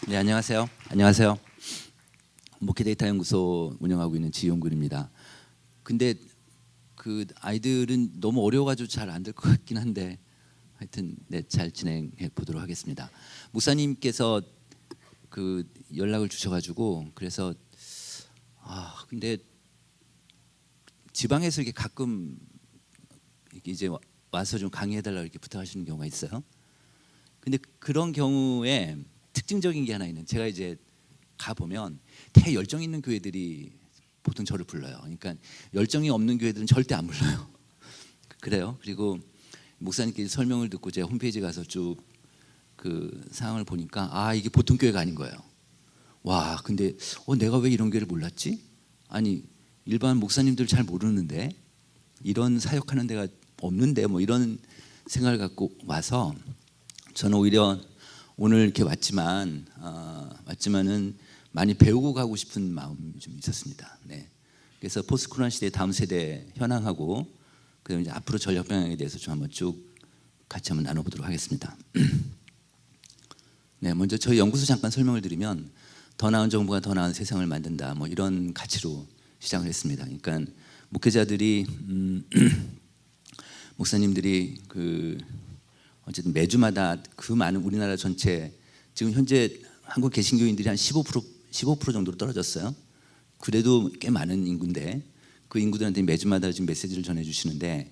네, 안녕하세요. 안녕하세요. 목회데이터 연구소 운영하고 있는 지용군입니다. 근데 그 아이들은 너무 어려워가지고 잘 안 될 것 같긴 한데 하여튼 네, 잘 진행해 보도록 하겠습니다. 목사님께서 그 연락을 주셔가지고 그래서 근데 지방에서 이렇게 가끔 이제 와서 좀 강의해달라고 이렇게 부탁하시는 경우가 있어요. 근데 그런 경우에 특징적인 게 하나 있는, 제가 이제 가 보면 대열정 있는 교회들이 보통 저를 불러요. 그러니까 열정이 없는 교회들은 절대 안 불러요. 그래요. 그리고 목사님께서 설명을 듣고 제 홈페이지 가서 쭉 그 상황을 보니까 이게 보통 교회가 아닌 거예요. 와, 근데 내가 왜 이런 교회를 몰랐지? 아니, 일반 목사님들 잘 모르는데 이런 사역하는 데가 없는데 뭐 이런 생각을 갖고 와서 저는 오히려 오늘 이렇게 왔지만은 많이 배우고 가고 싶은 마음이 좀 있었습니다. 네. 그래서 포스트 코로나 시대 다음 세대 현황하고 그다음에 이제 앞으로 전략 방향에 대해서 좀 한번 쭉 같이 한번 나눠보도록 하겠습니다. 네, 먼저 저희 연구소 잠깐 설명을 드리면 더 나은 정부가 더 나은 세상을 만든다, 뭐 이런 가치로 시작을 했습니다. 그러니까 목회자들이 목사님들이 어쨌든 매주마다 그 많은 우리나라 전체 지금 현재 한국 개신교인들이 한 15% 정도로 떨어졌어요. 그래도 꽤 많은 인구인데 그 인구들한테 매주마다 지금 메시지를 전해주시는데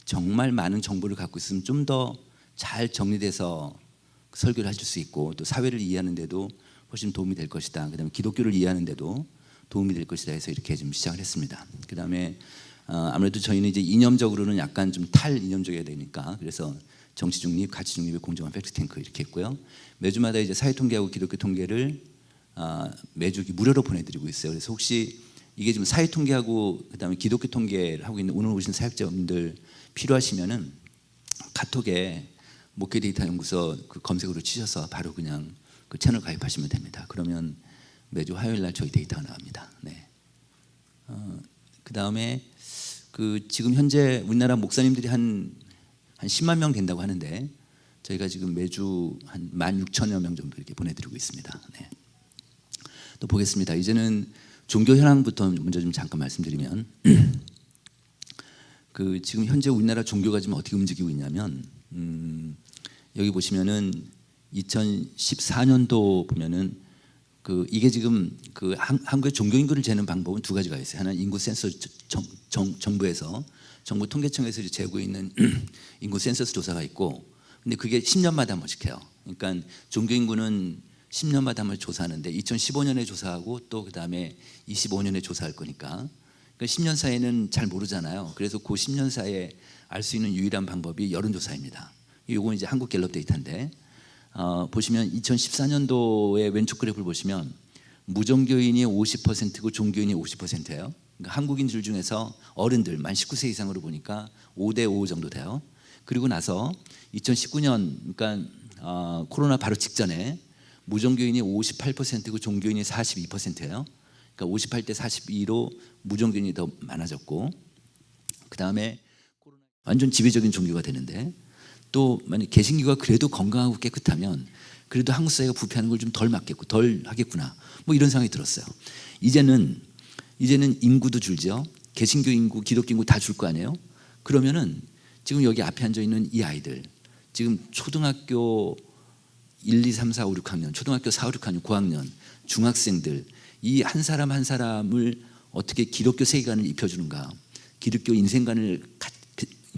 정말 많은 정보를 갖고 있으면 좀 더 잘 정리돼서 설교를 하실 수 있고 또 사회를 이해하는 데도 훨씬 도움이 될 것이다. 그다음에 기독교를 이해하는 데도 도움이 될 것이다 해서 이렇게 좀 시작을 했습니다. 그다음에 아무래도 저희는 이제 이념적으로는 약간 좀 탈이념적이어야 되니까 그래서 정치 중립, 가치 중립의 공정한 팩트 탱크 이렇게 했고요. 매주마다 이제 사회 통계하고 기독교 통계를 매주 무료로 보내드리고 있어요. 그래서 혹시 이게 지금 사회 통계하고 그다음에 기독교 통계를 하고 있는 오늘 오신 사역자분들 필요하시면은 카톡에 목회데이터 연구소 그 검색으로 치셔서 바로 그냥 그 채널 가입하시면 됩니다. 그러면 매주 화요일 날 저희 데이터가 나옵니다. 네. 그다음에 지금 현재 우리나라 목사님들이 한 10만 명 된다고 하는데 저희가 지금 매주 한 16,000여 명 정도 이렇게 보내드리고 있습니다. 네. 또 보겠습니다. 이제는 종교 현황부터 먼저 좀 잠깐 말씀드리면 지금 현재 우리나라 종교가 지금 어떻게 움직이고 있냐면 여기 보시면은 2014년도 보면은 이게 지금 한국의 종교 인구를 재는 방법은 두 가지가 있어요. 하나는 인구 센서스 정부에서 정부 통계청에서 재고 있는 인구 센서스 조사가 있고, 근데 그게 10년마다 한 번씩 해요. 그러니까 종교 인구는 10년마다 한 번 조사하는데 2015년에 조사하고 또 그다음에 25년에 조사할 거니까 10년 사이에는 잘 모르잖아요. 그래서 그 10년 사이에 알 수 있는 유일한 방법이 여론조사입니다. 이건 이제 한국 갤럽 데이터인데 보시면 2014년도의 왼쪽 그래프를 보시면 무종교인이 50%고 종교인이 50%예요. 그러니까 한국인들 중에서 어른들 만 19세 이상으로 보니까 5대 5 정도 돼요. 그리고 나서 2019년 그러니까 코로나 바로 직전에 무종교인이 58%고 종교인이 42%예요. 그러니까 58대 42로 무종교인이 더 많아졌고, 그 다음에 완전 지배적인 종교가 되는데 또 만약 개신교가 그래도 건강하고 깨끗하면 그래도 한국 사회가 부패하는 걸 좀 덜 하겠구나, 뭐 이런 생각이 들었어요. 이제는 인구도 줄죠. 개신교 인구, 기독교 인구 다 줄 거 아니에요. 그러면은 지금 여기 앞에 앉아 있는 이 아이들 지금 초등학교 1, 2, 3, 4, 5, 6학년, 초등학교 4, 5, 6학년, 고학년, 중학생들 이 한 사람 한 사람을 어떻게 기독교 세계관을 입혀주는가, 기독교 인생관을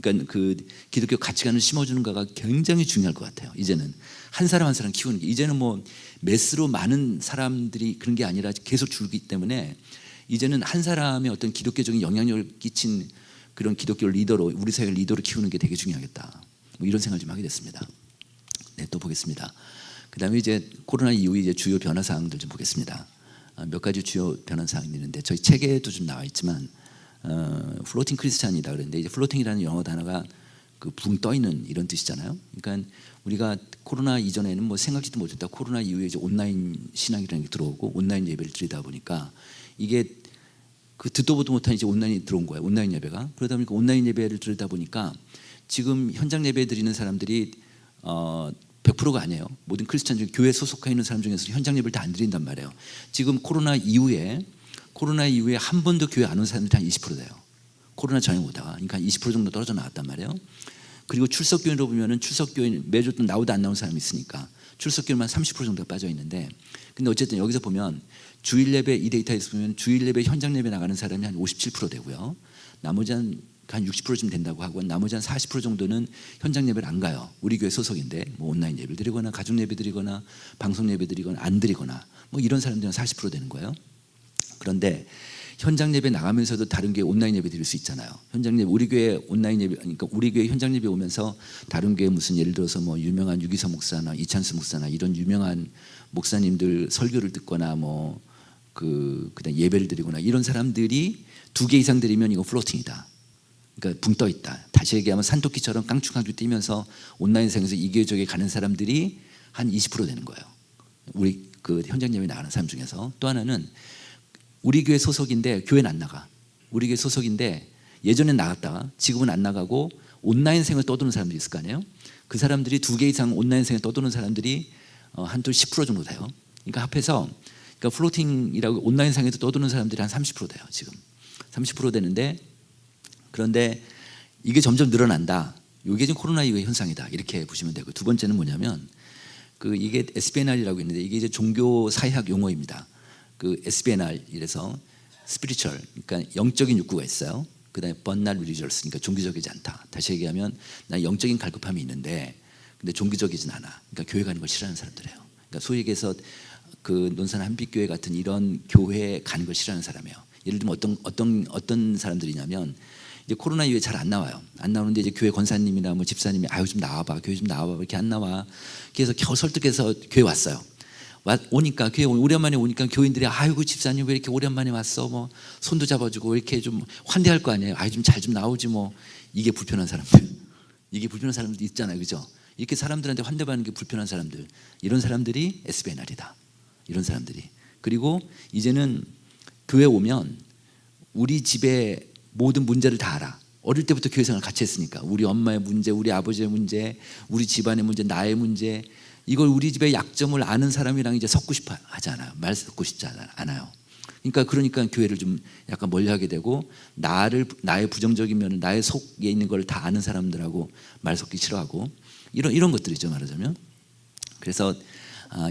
그러니까 기독교 가치관을 심어주는가가 굉장히 중요할 것 같아요. 이제는 한 사람 한 사람 키우는 게 이제는 뭐 매스로 많은 사람들이 그런 게 아니라 계속 줄기 때문에 이제는 한 사람의 어떤 기독교적인 영향력을 끼친 그런 기독교 리더로 우리 사회 리더로 키우는 게 되게 중요하겠다. 뭐 이런 생각을 좀 하게 됐습니다. 네, 또 보겠습니다. 그다음에 이제 코로나 이후 이제 주요 변화 사항들 좀 보겠습니다. 몇 가지 주요 변화 사항이 있는데 저희 책에도 좀 나와 있지만 플로팅 크리스찬이다 그랬는데 이제 플로팅이라는 영어 단어가 붕 떠 있는 이런 뜻이잖아요. 그러니까 우리가 코로나 이전에는 뭐 생각지도 못했다 코로나 이후에 이제 온라인 신앙이라는 게 들어오고 온라인 예배를 드리다 보니까 이게 듣도 보도 못한 이제 온라인이 들어온 거예요. 온라인 예배가. 그러다 보니까 온라인 예배를 드리다 보니까 지금 현장 예배 드리는 사람들이 100%가 아니에요. 모든 크리스찬 중 교회 소속해 있는 사람 중에서 현장 예배를 다 안 드린단 말이에요. 지금 코로나 이후에 한 번도 교회 안 온 사람들이 한 20% 돼요. 코로나 전에 오다가 그러니까 20% 정도 떨어져 나왔단 말이에요. 그리고 출석교인으로 보면은 출석교인 매주 또 나오다 안 나오는 사람이 있으니까 출석교인만 30% 정도가 빠져 있는데, 근데 어쨌든 여기서 보면 주일 예배 이 데이터에서 보면 주일 예배 현장 예배 나가는 사람이 한 57% 되고요. 나머지 한 60%쯤 된다고 하고 나머지 한 40% 정도는 현장 예배를 안 가요. 우리 교회 소속인데 뭐 온라인 예배를 드리거나 가족 예배 드리거나 방송 예배 드리거나 안 드리거나 뭐 이런 사람들은 40% 되는 거예요. 그런데 현장 예배 나가면서도 다른 교회 온라인 예배 드릴 수 있잖아요. 현장 예배 우리 교회 온라인 예배 그러니까 우리 교회 현장 예배 오면서 다른 교회 무슨 예를 들어서 뭐 유명한 유기서 목사나 이찬수 목사나 이런 유명한 목사님들 설교를 듣거나 뭐 그다음 예배를 드리거나 이런 사람들이 2개 이상 드리면 이거 플로팅이다. 그러니까 붕 떠 있다. 다시 얘기하면 산토끼처럼 깡충깡충 뛰면서 온라인상에서 이 교회 저기 가는 사람들이 한 20% 되는 거예요. 우리 그 현장 예배 나가는 사람 중에서. 또 하나는 우리 교회 소속인데 교회는 안 나가. 우리 교회 소속인데 예전엔 나갔다가 지금은 안 나가고 온라인생을 떠도는 사람들이 있을 거 아니에요. 그 사람들이 2개 이상 온라인생을 떠도는 사람들이 한도 10% 정도 돼요. 그러니까 합해서 그러니까 플로팅이라고 온라인상에서 떠도는 사람들이 한 30% 돼요. 지금 30% 되는데, 그런데 이게 점점 늘어난다. 이게 지금 코로나 이후의 현상이다. 이렇게 보시면 되고, 두 번째는 뭐냐면 이게 SBNR이라고 있는데 이게 이제 종교 사회학 용어입니다. SBNR 이래서 spiritual, 그러니까 영적인 욕구가 있어요. 그다음에 but not religious, 그러니까 종교적이지 않다. 다시 얘기하면 난 영적인 갈급함이 있는데 근데 종교적이진 않아. 그러니까 교회 가는 걸 싫어하는 사람들이에요. 그러니까 소위 얘기해서 논산 한빛교회 같은 이런 교회에 가는 걸 싫어하는 사람이에요. 예를 들면 어떤 사람들이냐면 이제 코로나 이후에 잘 안 나와요. 안 나오는데 이제 교회 권사님이나 뭐 집사님이 아유 좀 나와봐, 교회 좀 나와봐, 이렇게 안 나와. 그래서 겨우 설득해서 교회 왔어요. 오니까 교회 오랜만에 오니까 교인들이 아이고 집사님 왜 이렇게 오랜만에 왔어, 뭐 손도 잡아주고 이렇게 좀 환대할 거 아니에요. 아이 좀 잘 좀 나오지 뭐. 이게 불편한 사람들, 이게 불편한 사람들 있잖아요, 그죠? 이렇게 사람들한테 환대받는 게 불편한 사람들, 이런 사람들이 SBNR이다. 이런 사람들이. 그리고 이제는 교회 오면 우리 집에 모든 문제를 다 알아. 어릴 때부터 교회 생활 같이 했으니까 우리 엄마의 문제, 우리 아버지의 문제, 우리 집안의 문제, 나의 문제, 이걸 우리 집의 약점을 아는 사람이랑 이제 섞고 싶어 하지 않아요. 말 섞고 싶지 않아요. 그러니까 교회를 좀 약간 멀리하게 되고 나의 부정적인 면을 나의 속에 있는 걸 다 아는 사람들하고 말 섞기 싫어하고 이런 것들이죠, 말하자면. 그래서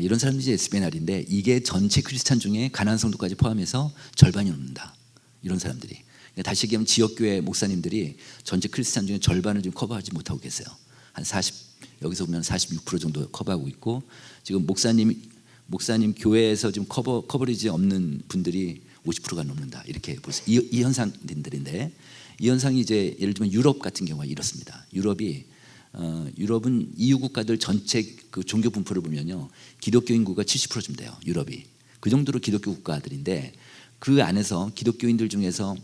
이런 사람들이 SBNR인데 이게 전체 크리스찬 중에 가난한 성도까지 포함해서 절반이 넘는다. 이런 사람들이. 그러니까 다시 얘기하면 지역교회 목사님들이 전체 크리스찬 중에 절반을 좀 커버하지 못하고 계세요. 한 40, 여기서 보면 46% 정도 커버하고 있고, 지금 목사님 교회에서 지금 커버리지 없는 분들이 50%가 넘는다. 이렇게 보세요. 이 현상들인데, 이 현상이 이제 예를 들면 유럽 같은 경우가 이렇습니다. 유럽은 EU 국가들 전체 그 종교 분포를 보면요, 기독교 인구가 70%쯤 돼요. 유럽이 그 정도로 기독교 국가들인데 그 안에서 기독교인들 중에서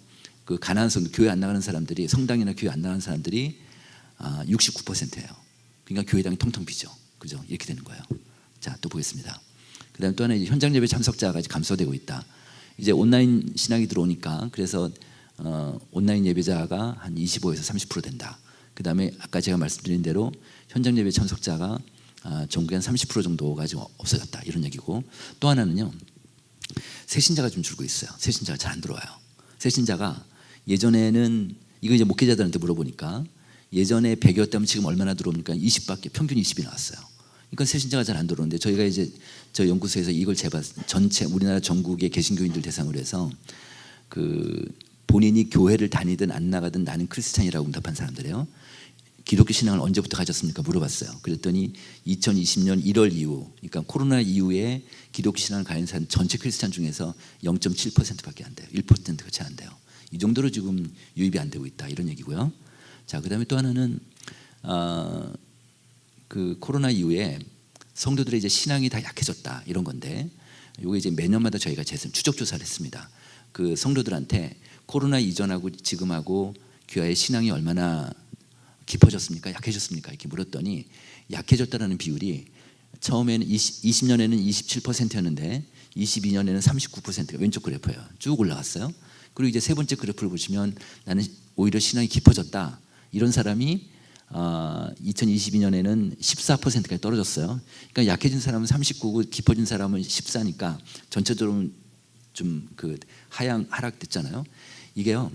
그 가난한 성도, 교회 안 나가는 사람들이, 성당이나 교회 안 나가는 사람들이 69%예요. 그러니까 교회당이 텅텅 비죠. 그죠? 이렇게 되는 거예요. 자, 또 보겠습니다. 그다음 또 하나 이제 현장 예배 참석자가 감소되고 있다. 이제 온라인 신앙이 들어오니까 그래서 온라인 예배자가 한 25에서 30% 된다. 그다음에 아까 제가 말씀드린 대로 현장 예배 참석자가 전국에 한 30% 정도가 지금 없어졌다. 이런 얘기고, 또 하나는요, 새신자가 좀 줄고 있어요. 새신자가 잘 안 들어와요. 새신자가 예전에는 이거 이제 목회자들한테 물어보니까 예전에 100이었다면 지금 얼마나 들어옵니까? 20밖에, 평균 20이 나왔어요. 그러니까 새신자가 잘 안 들어오는데 저희가 이제 저 연구소에서 이걸 전체 우리나라 전국의 개신교인들 대상으로 해서 본인이 교회를 다니든 안 나가든 나는 크리스찬이라고 응답한 사람들이에요. 기독교 신앙을 언제부터 가졌습니까? 물어봤어요. 그랬더니 2020년 1월 이후, 그러니까 코로나 이후에 기독교 신앙을 가진 사람 전체 크리스찬 중에서 0.7%밖에 안 돼요. 1%가 채 안 돼요. 이 정도로 지금 유입이 안 되고 있다. 이런 얘기고요. 자, 그다음에 또 하나는 그 코로나 이후에 성도들의 이제 신앙이 다 약해졌다. 이런 건데, 이거 이제 매년마다 저희가 추적 조사를 했습니다. 그 성도들한테 코로나 이전하고 지금하고 교회의 신앙이 얼마나 깊어졌습니까? 약해졌습니까? 이렇게 물었더니 약해졌다라는 비율이 처음에는 20년에는 27%였는데 22년에는 39%가 왼쪽 그래프예요. 쭉 올라갔어요. 그리고 이제 세 번째 그래프를 보시면 나는 오히려 신앙이 깊어졌다. 이런 사람이 2022년에는 14%까지 떨어졌어요. 그러니까 약해진 사람은 39고 깊어진 사람은 14니까 전체적으로 좀 그 하락됐잖아요. 이게요,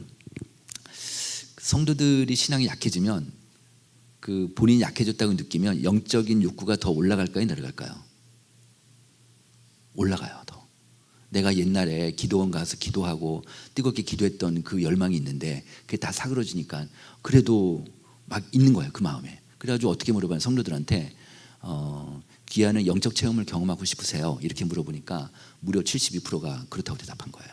성도들이 신앙이 약해지면 그 본인이 약해졌다고 느끼면 영적인 욕구가 더 올라갈까요, 내려갈까요? 올라가요. 더. 내가 옛날에 기도원 가서 기도하고 뜨겁게 기도했던 그 열망이 있는데 그게 다 사그러지니까 그래도 막 있는 거예요, 그 마음에. 그래가지고 어떻게 물어봐요, 성도들한테 귀하는 영적 체험을 경험하고 싶으세요? 이렇게 물어보니까 무려 72%가 그렇다고 대답한 거예요.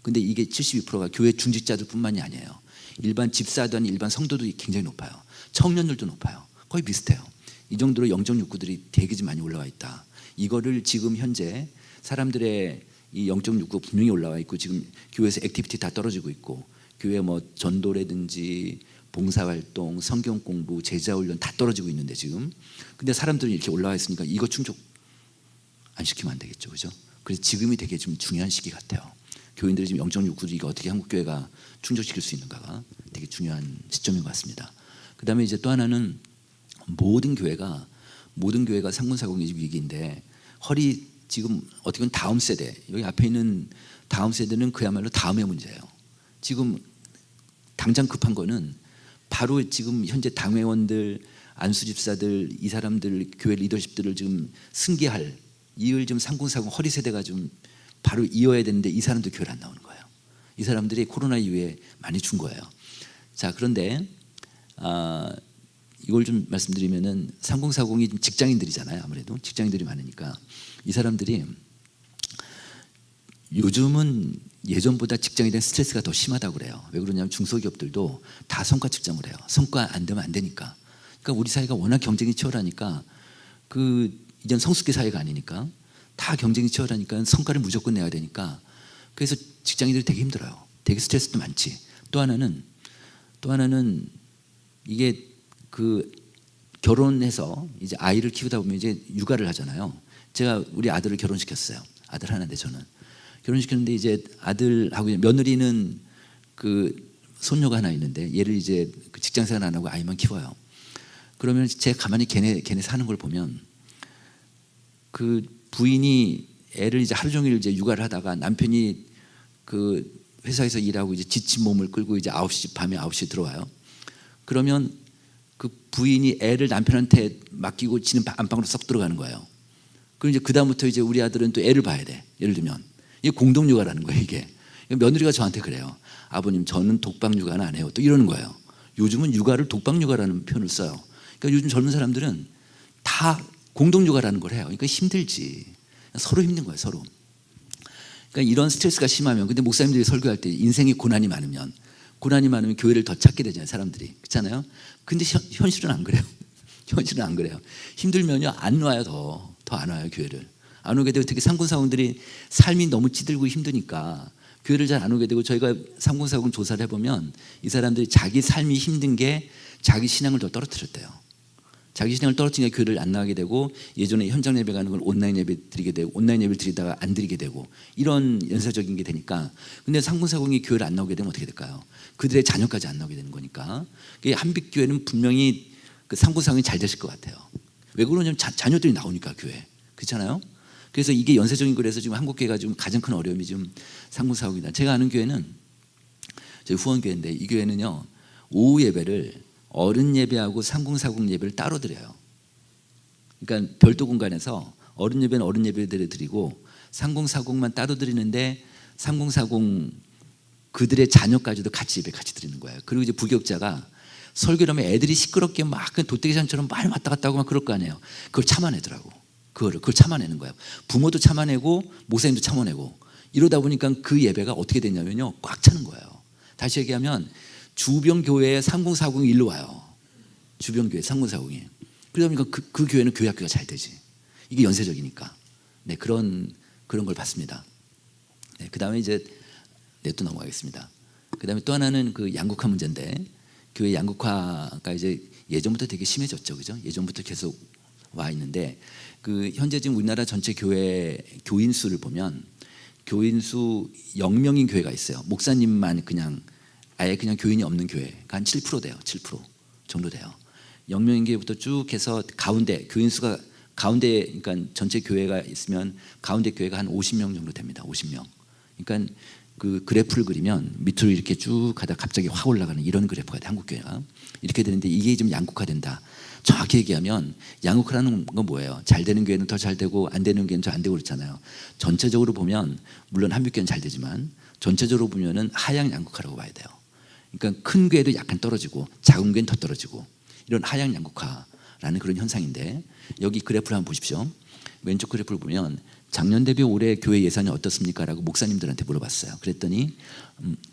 근데 이게 72%가 교회 중직자들 뿐만이 아니에요. 일반 집사도 아닌 일반 성도도 굉장히 높아요. 청년들도 높아요. 거의 비슷해요. 이 정도로 영적 욕구들이 되게 좀 많이 올라와 있다. 이거를 지금 현재 사람들의 이 영적 욕구 분명히 올라와 있고, 지금 교회에서 액티비티 다 떨어지고 있고, 교회 뭐 전도라든지 봉사활동, 성경 공부, 제자훈련 다 떨어지고 있는데 지금. 근데 사람들은 이렇게 올라와 있으니까 이거 충족 안 시키면 안 되겠죠, 그죠? 그래서 지금이 되게 좀 중요한 시기 같아요. 교인들이 지금 영적 욕구를 이거 어떻게 한국 교회가 충족시킬 수 있는가가 되게 중요한 시점인 것 같습니다. 그다음에 이제 또 하나는 모든 교회가 상군사공의 위기인데, 허리 지금 어떻게 보면 다음 세대, 여기 앞에 있는 다음 세대는 그야말로 다음의 문제예요. 지금 당장 급한 거는 바로 지금 현재 당회원들, 안수집사들, 이 사람들 교회 리더십들을 지금 승계할, 이을 좀 상군사공 허리 세대가 좀 바로 이어야 되는데 이 사람들 교회를 안 나오는 거예요. 이 사람들이 코로나 이후에 많이 준 거예요. 자, 그런데 이걸 좀 말씀드리면은 상공사공이 직장인들이잖아요. 아무래도 직장인들이 많으니까 이 사람들이 요즘은 예전보다 직장에 대한 스트레스가 더 심하다고 그래요. 왜 그러냐면 중소기업들도 다 성과 측정을 해요. 성과 안 되면 안 되니까. 그러니까 우리 사회가 워낙 경쟁이 치열하니까, 이젠 성숙기 사회가 아니니까 다 경쟁이 치열하니까 성과를 무조건 내야 되니까, 그래서 직장인들이 되게 힘들어요. 되게 스트레스도 많지. 또 하나는 이게 결혼해서 이제 아이를 키우다 보면 이제 육아를 하잖아요. 제가 우리 아들을 결혼시켰어요. 아들 하나인데 저는 결혼시켰는데 이제 아들하고 며느리는 손녀가 하나 있는데 얘를 이제 직장생활 안 하고 아이만 키워요. 그러면 제가 가만히 걔네 사는 걸 보면 부인이 애를 이제 하루 종일 이제 육아를 하다가 남편이 회사에서 일하고 이제 지친 몸을 끌고 이제 밤에 9시 들어와요. 그러면 부인이 애를 남편한테 맡기고 지는 안방으로 썩 들어가는 거예요. 그럼 이제 그다음부터 이제 우리 아들은 또 애를 봐야 돼. 예를 들면 이게 공동육아라는 거예요. 이게 며느리가 저한테 그래요. 아버님, 저는 독박육아는 안 해요. 또 이러는 거예요. 요즘은 육아를 독박육아라는 표현을 써요. 그러니까 요즘 젊은 사람들은 다 공동육아라는 걸 해요. 그러니까 힘들지. 서로 힘든 거예요. 서로. 그러니까 이런 스트레스가 심하면, 근데 목사님들이 설교할 때 인생에 고난이 많으면 교회를 더 찾게 되잖아요. 사람들이. 그렇잖아요. 근데 현실은 안 그래요. 현실은 안 그래요. 힘들면요 안 와요. 더 안 와요. 교회를 안 오게 되고, 특히 상군사공들이 삶이 너무 찌들고 힘드니까 교회를 잘 안 오게 되고, 저희가 상군사공 조사를 해보면 이 사람들이 자기 삶이 힘든 게 자기 신앙을 더 떨어뜨렸대요. 자기 신앙을 떨어뜨리니까 교회를 안 나가게 되고, 예전에 현장 예배 가는 걸 온라인 예배 드리게 되고, 온라인 예배를 드리다가 안 드리게 되고, 이런 연쇄적인 게 되니까. 근데 상군사공이 교회를 안 나오게 되면 어떻게 될까요? 그들의 자녀까지 안 나오게 되는 거니까. 한빛교회는 분명히 상군사공이 잘 되실 것 같아요. 왜 그러냐면 자녀들이 나오니까 교회. 그렇잖아요. 그래서 이게 연쇄적인 거라서 지금 한국교회가 지금 가장 큰 어려움이 지금 상군사공이다. 제가 아는 교회는 저희 후원교회인데, 이 교회는요 오후 예배를 어른 예배하고 상공사공 예배를 따로 드려요. 그러니까 별도 공간에서 어른 예배는 어른 예배대로 드리고 상공사공만 따로 드리는데, 상공사공 그들의 자녀까지도 같이 예배 같이 드리는 거예요. 그리고 이제 부교육자가 설교를 하면 애들이 시끄럽게 막 도떼기장처럼 많이 왔다 갔다 하고 막 그럴 거 아니에요. 그걸 참아내더라고. 그걸 참아내는 거예요. 부모도 참아내고 목사님도 참아내고, 이러다 보니까 그 예배가 어떻게 되냐면요 꽉 차는 거예요. 다시 얘기하면 주변 교회에 상공사공이 일로 와요. 주변 교회 상공사공이. 그러다 보니까 그 교회는 교회 학교가 잘 되지. 이게 연쇄적이니까. 네, 그런 걸 봤습니다. 네, 그다음에 이제 또 넘어가겠습니다. 그다음에 또 하나는 양극화 문제인데, 교회 양극화가 이제 예전부터 되게 심해졌죠, 그죠? 예전부터 계속 와 있는데, 현재 지금 우리나라 전체 교회 교인 수를 보면 교인 수 0명인 교회가 있어요. 목사님만 아예 그냥 교인이 없는 교회가 한 7% 돼요. 7% 정도 돼요. 영명인교회부터 쭉 해서 가운데 교인 수가 가운데 그러니까 전체 교회가 있으면 가운데 교회가 한 50명 정도 됩니다. 50명. 그러니까 그 그래프를 그리면 밑으로 이렇게 쭉 가다 갑자기 확 올라가는 이런 그래프가 돼. 한국 교회가 이렇게 되는데 이게 좀 양극화된다. 정확히 얘기하면 양극화라는 건 뭐예요? 잘 되는 교회는 더 잘 되고 안 되는 교회는 더 안 되고 그렇잖아요. 전체적으로 보면 물론 한빛교회는 잘 되지만 전체적으로 보면은 하향 양극화라고 봐야 돼요. 그러니까 큰 교회도 약간 떨어지고 작은 교회는 더 떨어지고 이런 하향 양극화라는 그런 현상인데 여기 그래프를 한번 보십시오. 왼쪽 그래프를 보면 작년 대비 올해 교회 예산이 어떻습니까? 라고 목사님들한테 물어봤어요. 그랬더니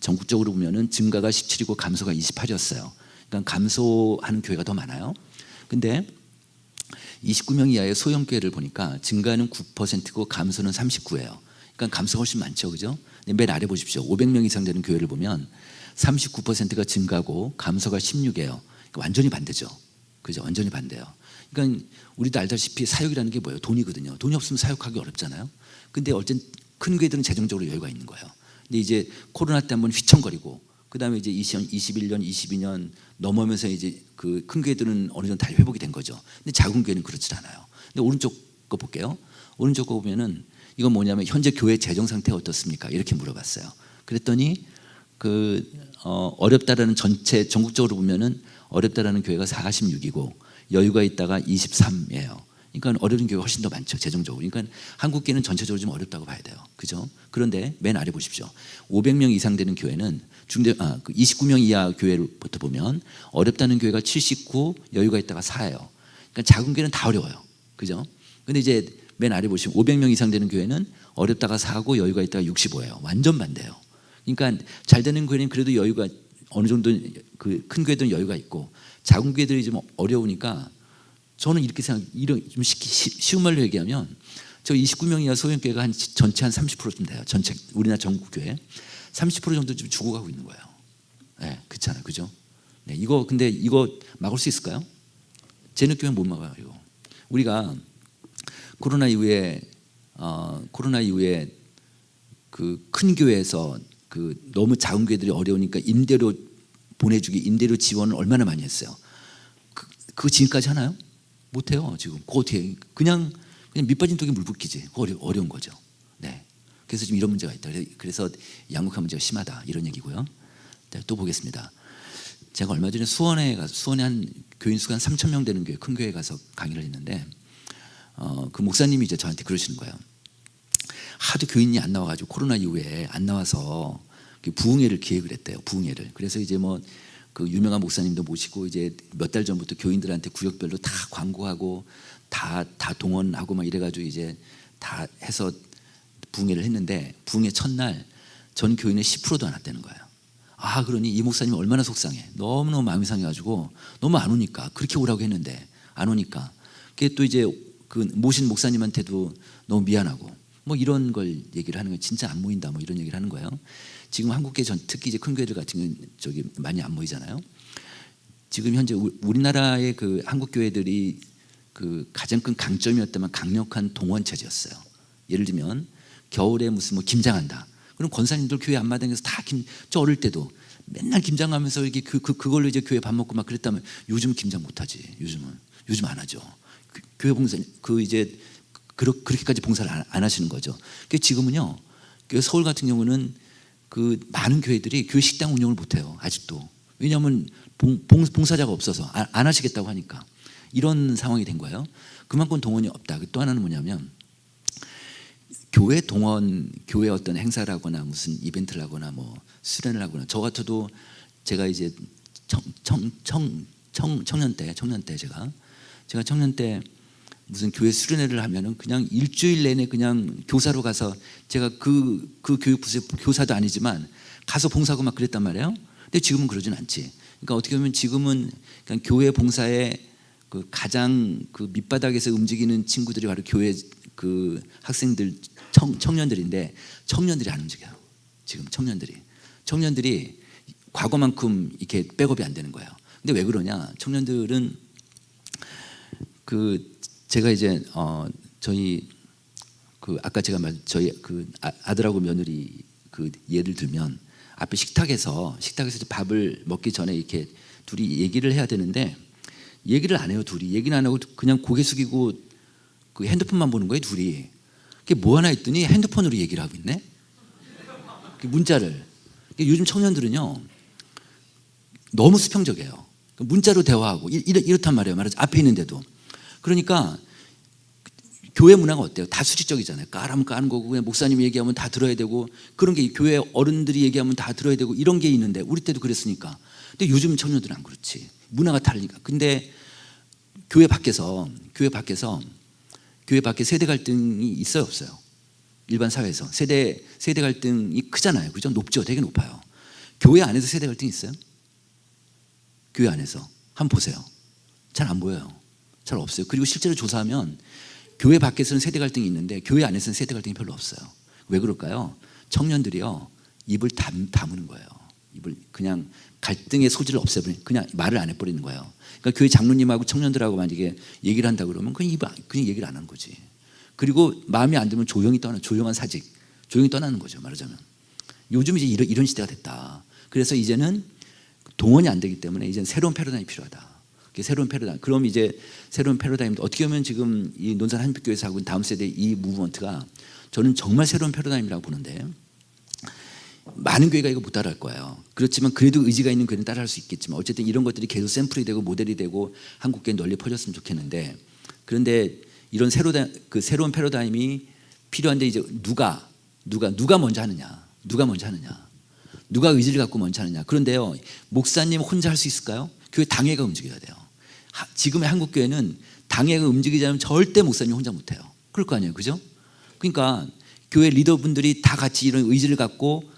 전국적으로 보면은 증가가 17이고 감소가 28이었어요. 그러니까 감소하는 교회가 더 많아요. 근데 29명 이하의 소형교회를 보니까 증가는 9%고 감소는 39예요. 그러니까 감소가 훨씬 많죠. 그죠? 맨 아래 보십시오. 500명 이상 되는 교회를 보면 39%가 증가고 감소가 16이에요. 그러니까 완전히 반대죠. 그죠? 완전히 반대예요. 그러니까 우리도 알다시피 사역이라는 게 뭐예요? 돈이거든요. 돈이 없으면 사역하기 어렵잖아요. 근데 어쨌든 큰 교회들은 재정적으로 여유가 있는 거예요. 근데 이제 코로나 때 한번 휘청거리고 그다음에 이제 21년, 22년 넘어오면서 이제 그 큰 교회들은 어느 정도 다 회복이 된 거죠. 근데 작은 교회는 그렇지 않아요. 근데 오른쪽 거 볼게요. 오른쪽 거 보면은 이건 뭐냐면 현재 교회 재정 상태가 어떻습니까? 이렇게 물어봤어요. 그랬더니 어렵다라는 전체 전국적으로 보면은 어렵다라는 교회가 46이고 여유가 있다가 23이에요. 그러니까 어려운 교회가 훨씬 더 많죠. 재정적으로. 그러니까 한국 교회는 전체적으로 좀 어렵다고 봐야 돼요. 그죠? 그런데 맨 아래 보십시오. 500명 이상 되는 교회는 29명 이하 교회부터 보면 어렵다는 교회가 79, 여유가 있다가 4예요. 그러니까 작은 교회는 다 어려워요. 그죠? 근데 이제 맨 아래 보시면 500명 이상 되는 교회는 어렵다가 4고 여유가 있다가 65예요. 완전 반대예요. 그러니까 잘 되는 교회는 그래도 여유가 어느 정도 그 큰 교회들은 여유가 있고 작은 교회들이 좀 어려우니까 저는 이렇게 이런 좀 쉬운 말로 얘기하면 저 29명 이하 소형 교회가 한 전체 한 30%쯤 돼요. 전체 우리나라 전국 교회 30% 정도 좀 죽어가고 있는 거예요. 네, 그렇잖아요, 그죠? 네, 근데 이거 막을 수 있을까요? 제는 교회 못 막아요. 이거 우리가 코로나 이후에 그 큰 교회에서 그 너무 작은 교회들이 어려우니까 임대료 보내주기, 임대료 지원을 얼마나 많이 했어요. 그거 지금까지 하나요? 못해요. 지금 그거 어떻게 그냥 밑빠진 독에 물 붓기지. 어려운 거죠. 네. 그래서 지금 이런 문제가 있다. 그래서 양극화 문제가 심하다 이런 얘기고요. 네, 또 보겠습니다. 제가 얼마 전에 수원에 한 교인 수가 한 3,000명 되는 교회, 큰 교회 가서 강의를 했는데 그 목사님이 이제 저한테 그러시는 거예요. 하도 교인이 안 나와가지고 코로나 이후에 안 나와서 부흥회를 기획을 했대요. 부흥회를. 그래서 이제 뭐 그 유명한 목사님도 모시고 이제 몇 달 전부터 교인들한테 구역별로 다 광고하고 다 동원하고 막 이래가지고 이제 다 해서 부흥회를 했는데 부흥회 첫날 전 교인의 10%도 안 왔다는 거예요. 아, 그러니 이 목사님이 얼마나 속상해. 너무너무 마음이 상해가지고 너무 안 오니까 그렇게 오라고 했는데 안 오니까 그게 또 이제 그 모신 목사님한테도 너무 미안하고 뭐 이런 걸 얘기를 하는 거예요. 진짜 안 모인다 뭐 이런 얘기를 하는 거예요. 지금 한국계 특히 이제 큰 교회들 같은 경우는 저기 많이 안 모이잖아요. 지금 현재 우리나라의 그 한국 교회들이 그 가장 큰 강점이었다면 강력한 동원 체제였어요. 예를 들면 겨울에 무슨 뭐 김장한다. 그럼 권사님들 교회 앞마당에서 다 저 어릴 때도 맨날 김장하면서 이게 그걸로 이제 교회 밥 먹고 막 그랬다면 요즘 김장 못 하지. 요즘 안 하죠. 교회 봉사 이제 그렇게까지 봉사를 안 하시는 거죠. 지금은요. 서울 같은 경우는 그 많은 교회들이 교회 식당 운영을 못 해요. 아직도. 왜냐하면 봉사자가 없어서 안 하시겠다고 하니까 이런 상황이 된 거예요. 그만큼 동원이 없다. 또 하나는 뭐냐면 교회 동원, 교회 어떤 행사를 하거나 무슨 이벤트를 하거나 뭐 수련을 하거나 저 같아도 제가 이제 청년 때 제가 청년 때 무슨 교회 수련회를 하면은 그냥 일주일 내내 그냥 교사로 가서 제가 그 교육부서의 교사도 아니지만 가서 봉사하고 막 그랬단 말이에요. 근데 지금은 그러진 않지. 그러니까 어떻게 보면 지금은 그냥 교회 봉사에 그 가장 그 밑바닥에서 움직이는 친구들이 바로 교회 그 학생들 청년들인데 청년들이 안 움직여요. 지금 청년들이 과거만큼 이렇게 백업이 안 되는 거예요. 근데 왜 그러냐? 청년들은 제가 이제 저희 그 아까 제가 저희 그 아들하고 며느리 그 예를 들면 앞에 식탁에서 밥을 먹기 전에 이렇게 둘이 얘기를 해야 되는데 얘기를 안 해요. 둘이 얘기는 안 하고 그냥 고개 숙이고 그 핸드폰만 보는 거예요. 둘이. 그게 뭐 하나 했더니 핸드폰으로 얘기를 하고 있네. 문자를. 요즘 청년들은요 너무 수평적이에요. 문자로 대화하고 이렇단 말이에요. 말하자 앞에 있는데도. 그러니까 교회 문화가 어때요? 다 수직적이잖아요. 까라면 까는 거고 그냥 목사님이 얘기하면 다 들어야 되고 그런 게 교회 어른들이 얘기하면 다 들어야 되고 이런 게 있는데 우리 때도 그랬으니까. 근데 요즘 청년들은 안 그렇지. 문화가 다르니까. 근데 교회 밖에서 세대 갈등이 있어요, 없어요? 일반 사회에서 세대 갈등이 크잖아요. 그죠? 높죠. 되게 높아요. 교회 안에서 세대 갈등이 있어요? 교회 안에서 한번 보세요. 잘 안 보여요. 잘 없어요. 그리고 실제로 조사하면 교회 밖에서는 세대 갈등이 있는데 교회 안에서는 세대 갈등이 별로 없어요. 왜 그럴까요? 청년들이요 입을 다무는 거예요. 입을 그냥 갈등의 소지를 없애버리는, 그냥 말을 안 해버리는 거예요. 그러니까 교회 장로님하고 청년들하고 만약에 얘기를 한다 그러면 그냥 얘기를 안 하는 거지. 그리고 마음에 안 들면 조용한 사직, 조용히 떠나는 거죠. 말하자면 요즘 이제 이런 시대가 됐다. 그래서 이제는 동원이 안 되기 때문에 이제는 새로운 패러다임이 필요하다. 새로운 패러다임. 그럼 이제 새로운 패러다임도 어떻게 보면 지금 이 논산 한빛교회에서 하고 있는 다음 세대 이 무브먼트가 저는 정말 새로운 패러다임이라고 보는데 많은 교회가 이거 못 따라할 거예요. 그렇지만 그래도 의지가 있는 교회는 따라할 수 있겠지만 어쨌든 이런 것들이 계속 샘플이 되고 모델이 되고 한국교회에 널리 퍼졌으면 좋겠는데 그런데 이런 새로운 패러다임이 필요한데 이제 누가 먼저 하느냐. 누가 의지를 갖고 먼저 하느냐. 그런데요 목사님 혼자 할 수 있을까요? 교회 당회가 움직여야 돼요. 지금의 한국교회는 당회가 움직이지 않으면 절대 목사님 혼자 못해요. 그럴 거 아니에요. 그죠? 그러니까 교회 리더분들이 다 같이 이런 의지를 갖고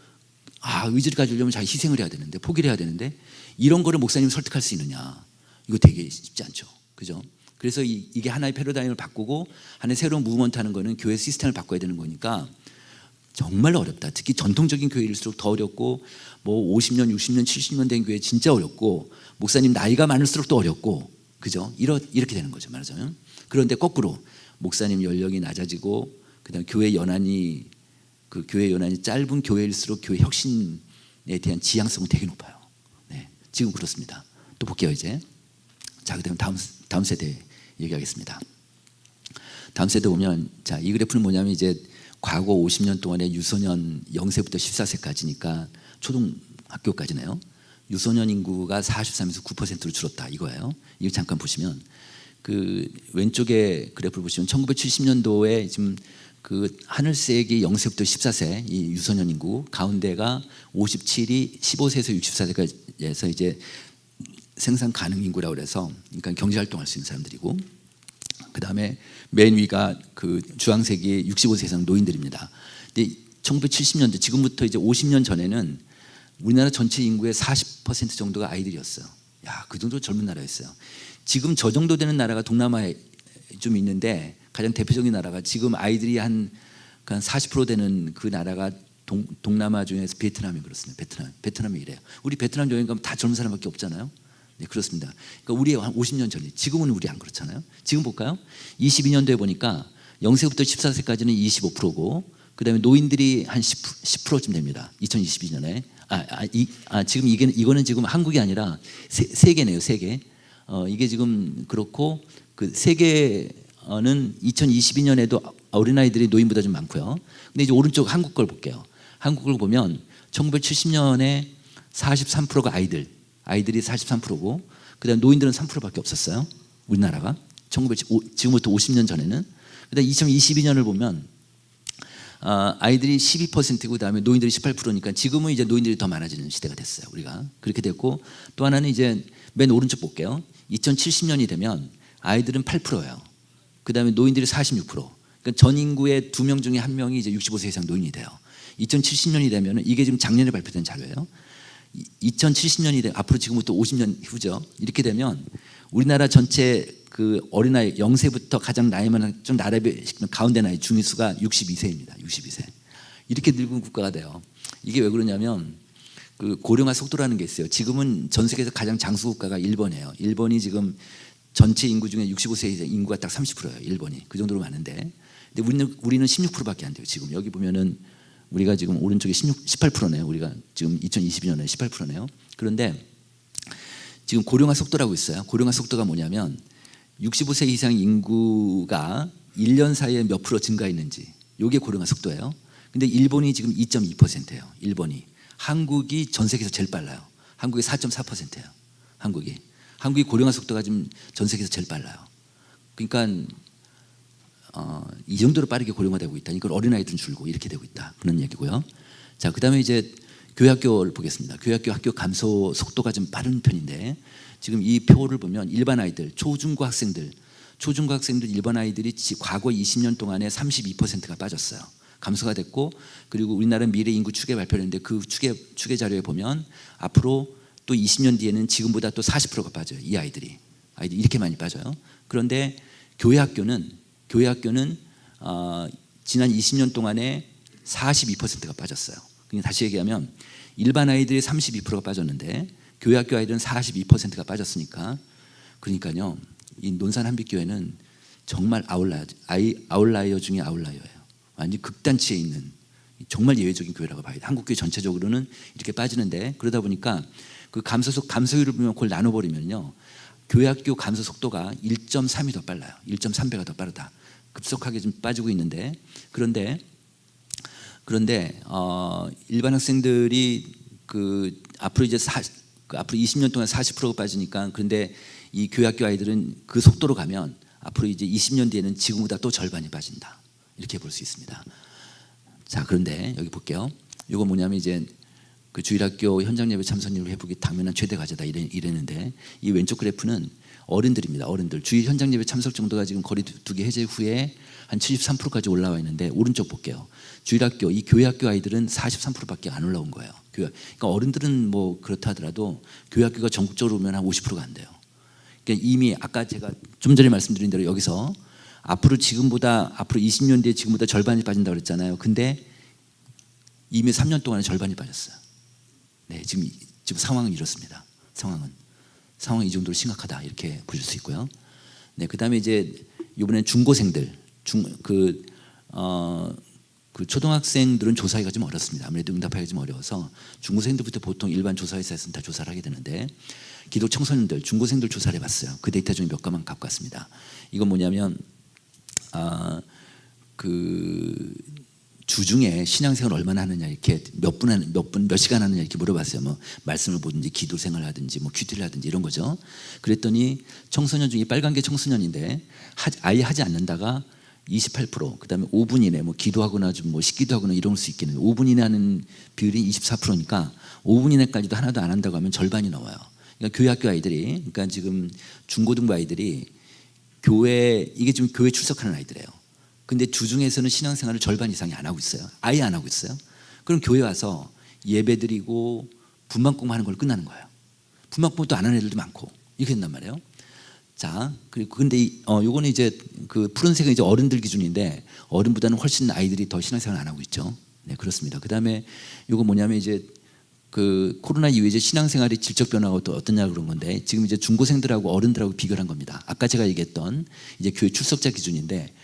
의지를 가지려면 자기 희생을 해야 되는데 포기를 해야 되는데 이런 거를 목사님 설득할 수 있느냐. 이거 되게 쉽지 않죠. 그죠? 그래서 이게 하나의 패러다임을 바꾸고 하나의 새로운 무브먼트 하는 거는 교회 시스템을 바꿔야 되는 거니까 정말 어렵다. 특히 전통적인 교회일수록 더 어렵고 뭐 50년, 60년, 70년 된 교회 진짜 어렵고 목사님 나이가 많을수록 또 어렵고 그죠? 이렇게 되는 거죠. 말하자면. 그런데 거꾸로 목사님 연령이 낮아지고 그다음 교회 연한이 짧은 교회일수록 교회 혁신에 대한 지향성은 되게 높아요. 네, 지금 그렇습니다. 또 볼게요 이제. 자, 그다음 다음 세대 얘기하겠습니다. 다음 세대 보면 자, 이 그래프는 뭐냐면 이제 과거 50년 동안의 유소년 0세부터 14세까지니까 초등학교까지네요. 유소년 인구가 43에서 9%로 줄었다 이거예요. 이거 잠깐 보시면 그 왼쪽에 그래프를 보시면 1970년도에 지금 그 하늘색이 0세부터 14세 이 유소년 인구 가운데가 57이 15세에서 64세까지에서 이제 생산 가능 인구라고 그래서 그러니까 경제 활동할 수 있는 사람들이고 그 다음에 맨 위가 그 주황색이 65세 이상 노인들입니다. 근데 1970년대 지금부터 이제 50년 전에는 우리나라 전체 인구의 40% 정도가 아이들이었어요. 야, 그 정도 젊은 나라였어요. 지금 저 정도 되는 나라가 동남아에 좀 있는데 가장 대표적인 나라가 지금 아이들이 한 40% 되는 그 나라가 동남아 중에서 베트남이 그렇습니다. 베트남이 이래요. 우리 베트남 여행 가면 다 젊은 사람밖에 없잖아요. 네, 그렇습니다. 그러니까 우리 한 50년 전에 지금은 우리 안 그렇잖아요. 지금 볼까요? 22년도에 보니까 0세부터 14세까지는 25%고 그다음에 노인들이 한 10%쯤 됩니다. 2022년에 지금 이거는 지금 한국이 아니라 세계네요. 세계. 이게 지금 그렇고 그 세계는 2022년에도 어린아이들이 노인보다 좀 많고요. 근데 이제 오른쪽 한국 걸 볼게요. 한국 걸 보면 1970년에 43%가 아이들이 43%고 그다음 노인들은 3%밖에 없었어요. 우리나라가 지금부터 50년 전에는. 그다음 2022년을 보면 아이들이 12%고 그다음에 노인들이 18%니까 지금은 이제 노인들이 더 많아지는 시대가 됐어요. 우리가 그렇게 됐고 또 하나는 이제 맨 오른쪽 볼게요. 2070년이 되면 아이들은 8%예요. 그다음에 노인들이 46%. 그러니까 전 인구의 2명 중에 1명이 이제 65세 이상 노인이 돼요. 2070년이 되면 이게 지금 작년에 발표된 자료예요. 2070년이 되면 앞으로 지금부터 50년 후죠. 이렇게 되면 우리나라 전체 그 어린아이 0세부터 가장 나이 많은 좀 나라별 가운데 나이 중위수가 62세입니다. 62세. 이렇게 늙은 국가가 돼요. 이게 왜 그러냐면 그 고령화 속도라는 게 있어요. 지금은 전 세계에서 가장 장수 국가가 일본이에요. 일본이 지금 전체 인구 중에 65세 이상 인구가 딱 30%예요. 일본이 그 정도로 많은데, 근데 우리는 16%밖에 안 돼요. 지금 여기 보면은 우리가 지금 오른쪽에 18%네요. 우리가 지금 2022년에 18%네요. 그런데 지금 고령화 속도라고 있어요. 고령화 속도가 뭐냐면 65세 이상 인구가 1년 사이에 몇 프로 증가했는지, 이게 고령화 속도예요. 근데 일본이 지금 2.2%예요. 일본이. 한국이 전 세계에서 제일 빨라요. 한국이 4.4%예요. 한국이 고령화 속도가 지금 전 세계에서 제일 빨라요. 그러니까 이 정도로 빠르게 고령화되고 있다. 이걸 어린아이들은 줄고 이렇게 되고 있다. 그런 얘기고요. 자, 그다음에 이제 교회학교를 보겠습니다. 교회학교 학교 감소 속도가 좀 빠른 편인데, 지금 이 표를 보면 일반 아이들, 초중고 학생들 일반 아이들이 과거 20년 동안에 32%가 빠졌어요. 감소가 됐고, 그리고 우리나라 미래 인구 추계 발표했는데 그 추계 자료에 보면 앞으로 또 20년 뒤에는 지금보다 또 40%가 빠져요. 이 아이들이 이렇게 많이 빠져요. 그런데 교회학교는 지난 20년 동안에 42%가 빠졌어요. 그러니까 다시 얘기하면 일반 아이들이 32%가 빠졌는데 교회학교 아이들은 42%가 빠졌으니까, 그러니까요, 이 논산 한빛교회는 정말 아웃라이어 중에 아웃라이어예요. 완전 극단치에 있는 정말 예외적인 교회라고 봐야 돼요. 한국교회 전체적으로는 이렇게 빠지는데, 그러다 보니까 그 감소율을 보면 그걸 나눠버리면요, 교회학교 감소 속도가 1.3이 더 빨라요. 1.3배가 더 빠르다. 급속하게 좀 빠지고 있는데, 그런데 일반 학생들이 앞으로 20년 동안 40%가 빠지니까, 그런데 이 교회학교 아이들은 그 속도로 가면 앞으로 이제 20년 뒤에는 지금보다 또 절반이 빠진다. 이렇게 볼 수 있습니다. 자, 그런데 여기 볼게요. 이거 뭐냐면 이제 그 주일학교 현장 예배 참석률 회복이 당면한 최대 과제다 이랬는데, 이 왼쪽 그래프는 어른들입니다. 어른들 주일 현장 예배 참석 정도가 지금 거리두기 해제 후에 한 73%까지 올라와 있는데, 오른쪽 볼게요. 주일학교, 이 교회학교 아이들은 43%밖에 안 올라온 거예요. 그러니까 어른들은 뭐 그렇다 하더라도 교회학교가 전국적으로 오면 한 50%가 안 돼요. 그러니까 이미 아까 제가 좀 전에 말씀드린 대로 여기서 앞으로 20년 뒤에 지금보다 절반이 빠진다고 그랬잖아요. 근데 이미 3년 동안에 절반이 빠졌어요. 네, 지금 상황은 이렇습니다. 상황이 이 정도로 심각하다, 이렇게 보실 수 있고요. 네, 그다음에 이제 이번엔 중고생들, 그 초등학생들은 조사하기가 좀 어렵습니다. 아무래도 응답하기가 좀 어려워서 중고생들부터 보통 일반 조사회사에서는 다 조사를 하게 되는데, 기독 청소년들, 중고생들 조사를 해봤어요. 그 데이터 중에 몇 가만 갖고 왔습니다. 이건 뭐냐면 그 주중에 신앙생활을 얼마나 하느냐, 이렇게 몇 시간 하느냐 이렇게 물어봤어요. 뭐 말씀을 보든지 기도 생활을 하든지 뭐 큐티를 하든지 이런 거죠. 그랬더니 청소년 중에 빨간 게 청소년인데 아예 하지 않는다가 28%, 그다음에 5분 이내 뭐 기도하거나 좀 뭐 식기도 하거나 이럴 수 있겠는데 5분 이내 하는 비율이 24%니까 5분 이내까지도 하나도 안 한다고 하면 절반이 넘어요. 그러니까 교회학교 아이들이, 그러니까 지금 중고등부 아이들이 이게 지금 교회 출석하는 아이들이에요. 근데 주중에서는 신앙생활을 절반 이상이 안 하고 있어요. 아예 안 하고 있어요. 그럼 교회 와서 예배드리고 분만공 하는 걸 끝나는 거예요. 분만공도 안 하는 애들도 많고 이렇게 된단 말이에요. 자, 그리고 근데 요거는 이제 그 푸른색은 이제 어른들 기준인데, 어른보다는 훨씬 아이들이 더 신앙생활을 안 하고 있죠. 네, 그렇습니다. 그다음에 요거 뭐냐면 이제 그 코로나 이후에 이제 신앙생활의 질적 변화가 또 어떠냐 그런 건데, 지금 이제 중고생들하고 어른들하고 비교를 한 겁니다. 아까 제가 얘기했던 이제 교회 출석자 기준인데,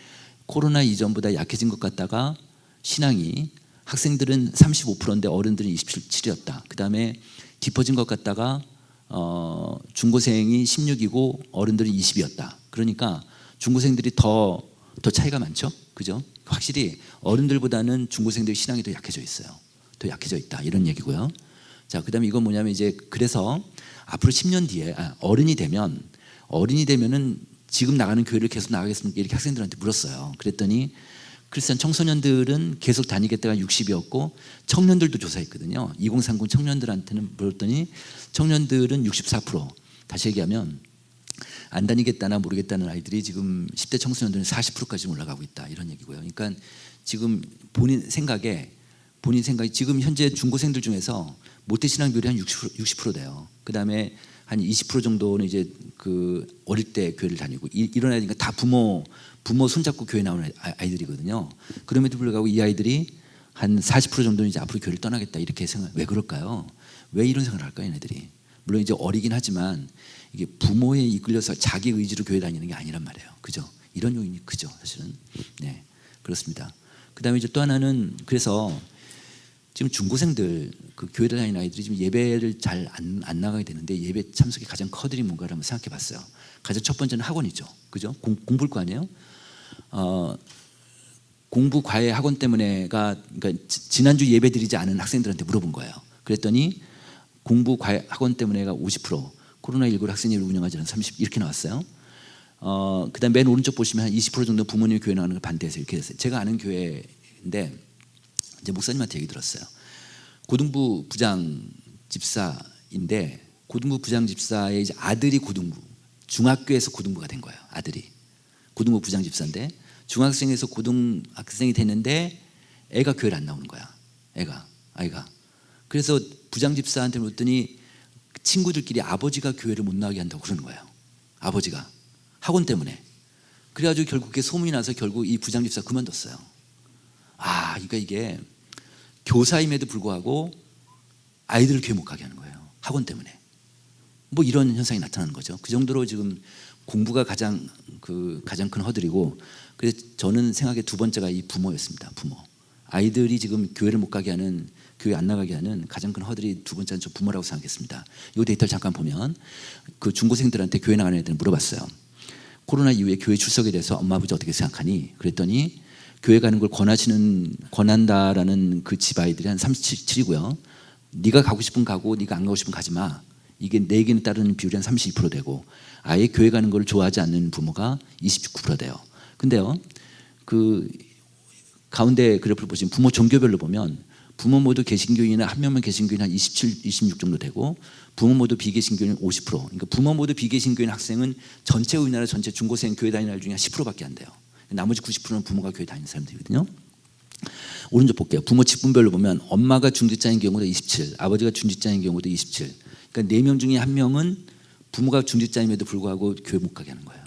코로나 이전보다 약해진 것 같다가 신앙이 학생들은 35%인데 어른들은 27이었다. 그다음에 깊어진 것 같다가 중고생이 16이고 어른들이 20이었다. 그러니까 중고생들이 더 차이가 많죠, 그죠? 확실히 어른들보다는 중고생들의 신앙이 더 약해져 있어요. 더 약해져 있다, 이런 얘기고요. 자, 그다음에 이건 뭐냐면 이제 그래서 앞으로 10년 뒤에 어른이 되면은 지금 나가는 교회를 계속 나가겠습니까? 이렇게 학생들한테 물었어요. 그랬더니 크리스찬 청소년들은 계속 다니겠다가 60이었고 청년들도 조사했거든요. 2030 청년들한테는 물었더니 청년들은 64%. 다시 얘기하면 안 다니겠다나 모르겠다는 아이들이 지금 10대 청소년들은 40%까지 올라가고 있다, 이런 얘기고요. 그러니까 지금 본인 생각에 지금 현재 중고생들 중에서 모태신앙 비율이 한 60% 돼요. 그다음에 한 20% 정도는 이제 그 어릴 때 교회를 다니고 이런 아이니까 다 부모 손잡고 교회 나오는 아이들이거든요. 그럼에도 불구하고 이 아이들이 한 40% 정도는 이제 앞으로 교회를 떠나겠다, 이렇게 생각. 왜 그럴까요? 왜 이런 생각을 할까요, 얘네들이? 물론 이제 어리긴 하지만 이게 부모에 이끌려서 자기 의지로 교회 다니는 게 아니란 말이에요. 그죠? 이런 요인이 크죠, 사실은. 네, 그렇습니다. 그다음에 이제 또 하나는, 그래서 지금 중고생들 그 교회 다니는 아이들이 지금 예배를 잘 안 나가게 되는데 예배 참석이 가장 커들이 뭔가를 한번 생각해 봤어요. 가장 첫 번째는 학원이죠. 그죠? 공부일 거 아니에요? 공부 과외 학원 때문에가 그러니까 지난주 예배 드리지 않은 학생들한테 물어본 거예요. 그랬더니 공부 과외 학원 때문에가 50%, 코로나19로 학생회를 운영하지 않은 30 이렇게 나왔어요. 그다음 맨 오른쪽 보시면 한 20% 정도 부모님이 교회 나가는 걸 반대해서 이렇게 됐어요. 제가 아는 교회인데 이제 목사님한테 얘기 들었어요. 고등부 부장 집사인데 고등부 부장 집사의 이제 아들이 고등부 중학교에서 고등부가 된 거예요. 아들이 고등부 부장 집사인데 중학생에서 고등학생이 됐는데 애가 교회를 안 나오는 거야. 아이가. 그래서 부장 집사한테 물었더니 친구들끼리 아버지가 교회를 못 나가게 한다고 그러는 거예요. 아버지가 학원 때문에. 그래가지고 결국 그게 소문이 나서 결국 이 부장 집사 그만뒀어요. 그러니까 이게 교사임에도 불구하고 아이들을 교회 못 가게 하는 거예요. 학원 때문에. 뭐 이런 현상이 나타나는 거죠. 그 정도로 지금 공부가 가장 큰 허들이고, 그래서 저는 생각에 두 번째가 이 부모였습니다. 부모. 아이들이 지금 교회를 못 가게 하는, 교회 안 나가게 하는 가장 큰 허들이 두 번째는 저 부모라고 생각했습니다. 이 데이터를 잠깐 보면 그 중고생들한테 교회 나가는 애들은 물어봤어요. 코로나 이후에 교회 출석에 대해서 엄마 아버지 어떻게 생각하니? 그랬더니 교회 가는 걸 권한다라는 그 집 아이들이 한 37이고요. 네가 가고 싶으면 가고 네가 안 가고 싶으면 가지 마. 이게 내 의견에 따르는 비율이 한 32% 되고, 아예 교회 가는 걸 좋아하지 않는 부모가 29% 돼요. 근데요, 그 가운데 그래프를 보시면 부모 종교별로 보면 부모 모두 개신교인이나 한 명만 개신교인 한 27, 26 정도 되고, 부모 모두 비개신교인 50%. 그러니까 부모 모두 비개신교인 학생은 전체 우리나라 전체 중고생 교회 다니는 아이 중에 한 10%밖에 안 돼요. 나머지 90%는 부모가 교회 다니는 사람들이거든요. 오른쪽 볼게요. 부모 직분별로 보면 엄마가 중직자인 경우도 27, 아버지가 중직자인 경우도 27. 그러니까 4명 중에 1명은 부모가 중직자임에도 불구하고 교회 못 가게 하는 거예요.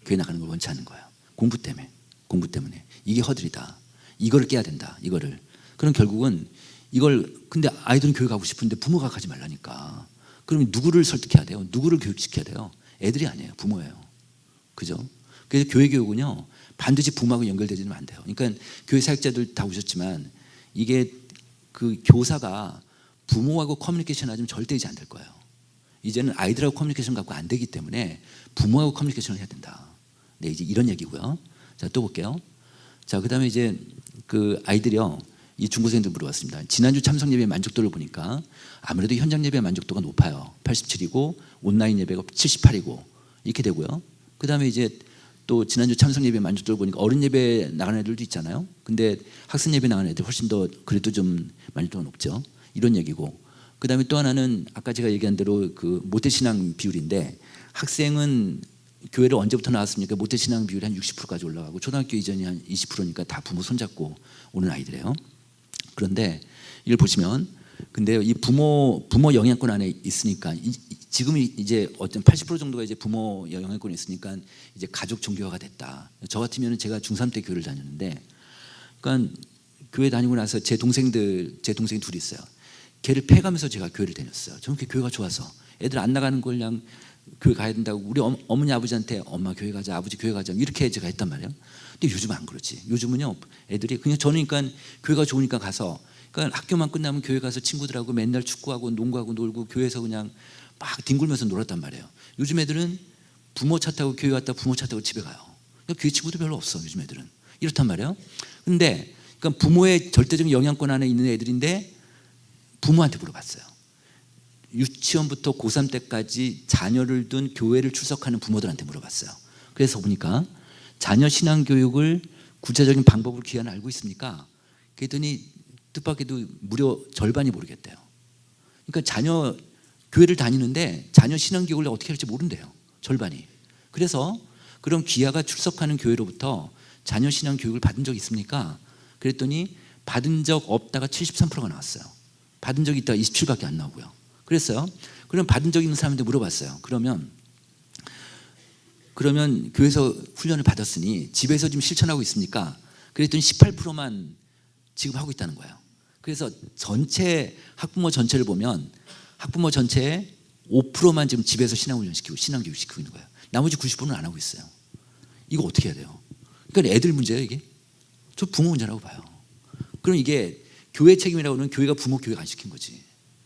교회 나가는 걸 원치 않는 거예요. 공부 때문에. 이게 허들이다. 이거를 깨야 된다. 이거를. 그럼 결국은 이걸, 근데 아이들은 교회 가고 싶은데 부모가 가지 말라니까. 그러면 누구를 설득해야 돼요? 누구를 교육시켜야 돼요? 애들이 아니에요. 부모예요. 그죠? 그래서 교회 교육은요, 반드시 부모하고 연결되지는 안 돼요. 그러니까 교회 사역자들 다 오셨지만 이게 그 교사가 부모하고 커뮤니케이션 하면 절대 이제 안 될 거예요. 이제는 아이들하고 커뮤니케이션 갖고 안 되기 때문에 부모하고 커뮤니케이션을 해야 된다. 네, 이제 이런 얘기고요. 자, 또 볼게요. 자, 그다음에 이제 그 아이들이요, 이 중고생들 물어봤습니다. 지난주 참석 예배 만족도를 보니까 아무래도 현장 예배 만족도가 높아요. 87이고 온라인 예배가 78이고 이렇게 되고요. 그다음에 이제 또 지난주 참석 예배 만족도를 보니까 어른 예배 나가는 애들도 있잖아요. 근데 학생 예배 나가는 애들 훨씬 더 그래도 좀 만족도가 높죠. 이런 얘기고, 그다음에 또 하나는 아까 제가 얘기한 대로 그 모태신앙 비율인데, 학생은 교회를 언제부터 나왔습니까? 모태신앙 비율이 한 60%까지 올라가고 초등학교 이전이 한 20%니까 다 부모 손잡고 오는 아이들이에요. 그런데 이걸 보시면, 근데요, 이 부모 영향권 안에 있으니까 지금 이제 어떤 80% 정도가 이제 부모 영향권에 있으니까 이제 가족 종교화가 됐다. 저 같으면 제가 중3 때 교회를 다녔는데, 그러니까 교회 다니고 나서 제 동생이 둘이 있어요. 걔를 패가면서 제가 교회를 다녔어요. 저는 교회가 좋아서 애들 안 나가는 걸 그냥 교회 가야 된다고 우리 어머니 아버지한테 엄마 교회 가자, 아버지 교회 가자 이렇게 제가 했단 말이에요. 근데 요즘은 안 그러지. 요즘은요, 애들이 그냥 저는 그러니까 교회가 좋으니까 가서, 그러니까 학교만 끝나면 교회 가서 친구들하고 맨날 축구하고 농구하고 놀고 교회에서 그냥 막 뒹굴면서 놀았단 말이에요. 요즘 애들은 부모 차 타고 교회 갔다 부모 차 타고 집에 가요. 그러니까 교회 친구도 별로 없어. 요즘 애들은 이렇단 말이에요. 근데 그러니까 부모의 절대적인 영향권 안에 있는 애들인데 부모한테 물어봤어요. 유치원부터 고3 때까지 자녀를 둔 교회를 출석하는 부모들한테 물어봤어요. 그래서 보니까 자녀 신앙교육을 구체적인 방법을 기한 알고 있습니까? 그랬더니 뜻밖에도 무려 절반이 모르겠대요. 그러니까 자녀 교회를 다니는데 자녀 신앙교육을 어떻게 할지 모른대요. 절반이. 그래서 그럼 기아가 출석하는 교회로부터 자녀 신앙교육을 받은 적 있습니까? 그랬더니 받은 적 없다가 73%가 나왔어요. 받은 적이 있다가 27밖에 안 나오고요. 그랬어요. 그럼 받은 적 있는 사람한테 물어봤어요. 그러면 교회에서 훈련을 받았으니 집에서 지금 실천하고 있습니까? 그랬더니 18%만 지금 하고 있다는 거예요. 그래서 전체 학부모 전체를 보면 학부모 전체의 5%만 지금 집에서 신앙훈련 시키고 신앙교육 시키고 있는 거예요. 나머지 90%는 안 하고 있어요. 이거 어떻게 해야 돼요? 그러니까 애들 문제예요, 이게. 저 부모 문제라고 봐요. 그럼 이게 교회 책임이라고 하면 교회가 부모 교육 안 시킨 거지.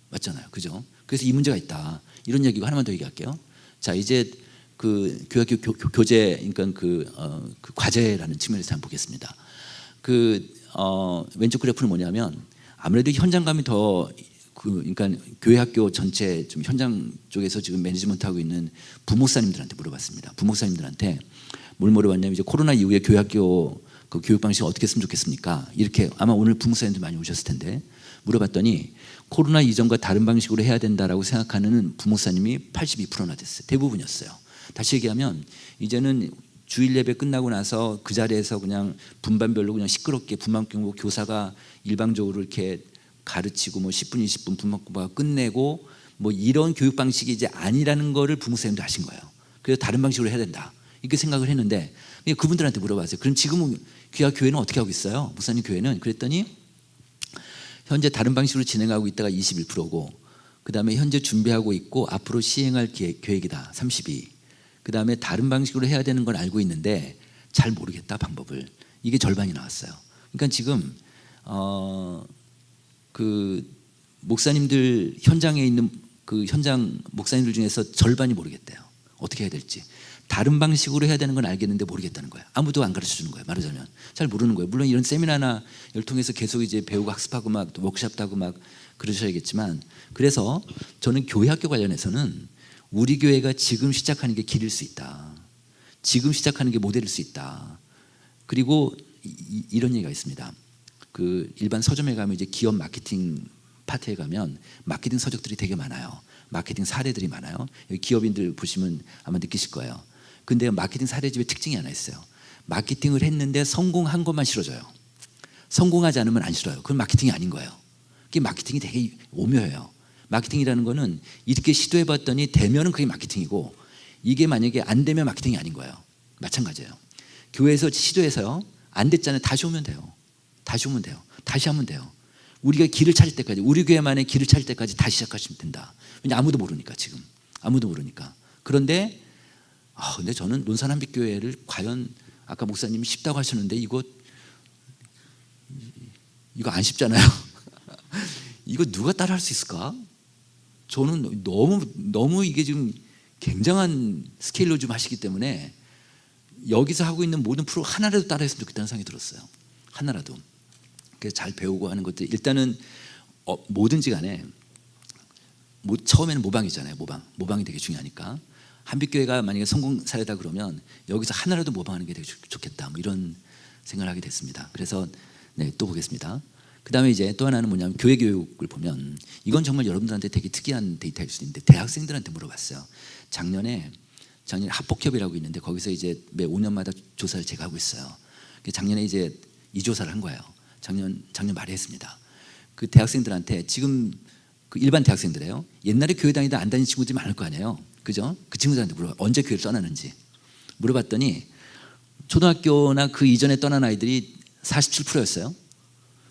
맞잖아요. 그죠? 그래서 이 문제가 있다. 이런 얘기고 하나만 더 얘기할게요. 자, 이제 그 교학교 교재, 그러니까 그 과제라는 측면에서 한번 보겠습니다. 왼쪽 그래프는 뭐냐면 아무래도 현장감이 더 그러니까 교회 학교 전체 좀 현장 쪽에서 지금 매니지먼트 하고 있는 부목사님들한테 물어봤습니다. 부목사님들한테 뭘 물어봤냐면 이제 코로나 이후에 교회 학교 그 교육 방식이 어떻게 했으면 좋겠습니까? 이렇게 아마 오늘 부목사님들 많이 오셨을 텐데 물어봤더니 코로나 이전과 다른 방식으로 해야 된다라고 생각하는 부목사님이 82%나 됐어요. 대부분이었어요. 다시 얘기하면 이제는 주일 예배 끝나고 나서 그 자리에서 그냥 분반별로 그냥 시끄럽게 분반 경고 교사가 일방적으로 이렇게 가르치고 뭐 10분 20분 분반 공부가 끝내고 뭐 이런 교육 방식이 이제 아니라는 거를 부목사님도 하신 거예요. 그래서 다른 방식으로 해야 된다 이렇게 생각을 했는데 그분들한테 물어봤어요. 그럼 지금은 귀하 교회는 어떻게 하고 있어요? 목사님 교회는? 그랬더니 현재 다른 방식으로 진행하고 있다가 21%고 그 다음에 현재 준비하고 있고 앞으로 시행할 계획이다 32. 그 다음에 다른 방식으로 해야 되는 건 알고 있는데 잘 모르겠다 방법을. 이게 절반이 나왔어요. 그러니까 지금 그 목사님들 현장에 있는 그 현장 목사님들 중에서 절반이 모르겠대요. 어떻게 해야 될지. 다른 방식으로 해야 되는 건 알겠는데 모르겠다는 거예요. 아무도 안 가르쳐 주는 거예요. 말하자면 잘 모르는 거예요. 물론 이런 세미나나 를 통해서 계속 이제 배우고 학습하고 막 워크숍도 하고 막 그러셔야겠지만, 그래서 저는 교회 학교 관련해서는 우리 교회가 지금 시작하는 게 길일 수 있다. 지금 시작하는 게 모델일 수 있다. 그리고 이런 얘기가 있습니다. 그 일반 서점에 가면 이제 기업 마케팅 파트에 가면 마케팅 서적들이 되게 많아요. 마케팅 사례들이 많아요. 여기 기업인들 보시면 아마 느끼실 거예요. 근데 마케팅 사례집의 특징이 하나 있어요. 마케팅을 했는데 성공한 것만 실어줘요. 성공하지 않으면 안 실어요. 그건 마케팅이 아닌 거예요. 그게 마케팅이 되게 오묘해요. 마케팅이라는 거는 이렇게 시도해봤더니 되면은 그게 마케팅이고, 이게 만약에 안 되면 마케팅이 아닌 거예요. 마찬가지예요. 교회에서 시도해서요, 안 됐잖아요. 다시 오면 돼요. 다시 오면 돼요. 다시 하면 돼요. 우리가 길을 찾을 때까지, 우리 교회만의 길을 찾을 때까지 다시 시작하시면 된다. 왜냐 아무도 모르니까. 지금 아무도 모르니까. 그런데 근데 저는 논산한빛교회를 과연 아까 목사님이 쉽다고 하셨는데 이거 안 쉽잖아요. 이거 누가 따라할 수 있을까? 저는 너무 이게 지금 굉장한 스케일로 좀 하시기 때문에 여기서 하고 있는 모든 프로 하나라도 따라했으면 좋겠다는 생각이 들었어요. 하나라도. 그래서 잘 배우고 하는 것들 일단은 뭐든지 간에 처음에는 모방이잖아요. 모방이 되게 중요하니까. 한빛교회가 만약에 성공 사례다 그러면 여기서 하나라도 모방하는 게 되게 좋겠다. 뭐 이런 생각을 하게 됐습니다. 그래서 또 보겠습니다. 그 다음에 이제 또 하나는 뭐냐면 교회 교육을 보면 이건 정말 여러분들한테 되게 특이한 데이터일 수도 있는데 대학생들한테 물어봤어요. 작년에 합복협이라고 있는데 거기서 이제 매 5년마다 조사를 제가 하고 있어요. 작년에 이제 이 조사를 한 거예요. 작년 말에 했습니다. 그 대학생들한테 지금 그 일반 대학생들이에요. 옛날에 교회 다니다 안 다니는 친구들이 많을 거 아니에요. 그죠? 그 친구들한테 물어봐. 언제 교회를 떠나는지 물어봤더니 초등학교나 그 이전에 떠난 아이들이 47%였어요.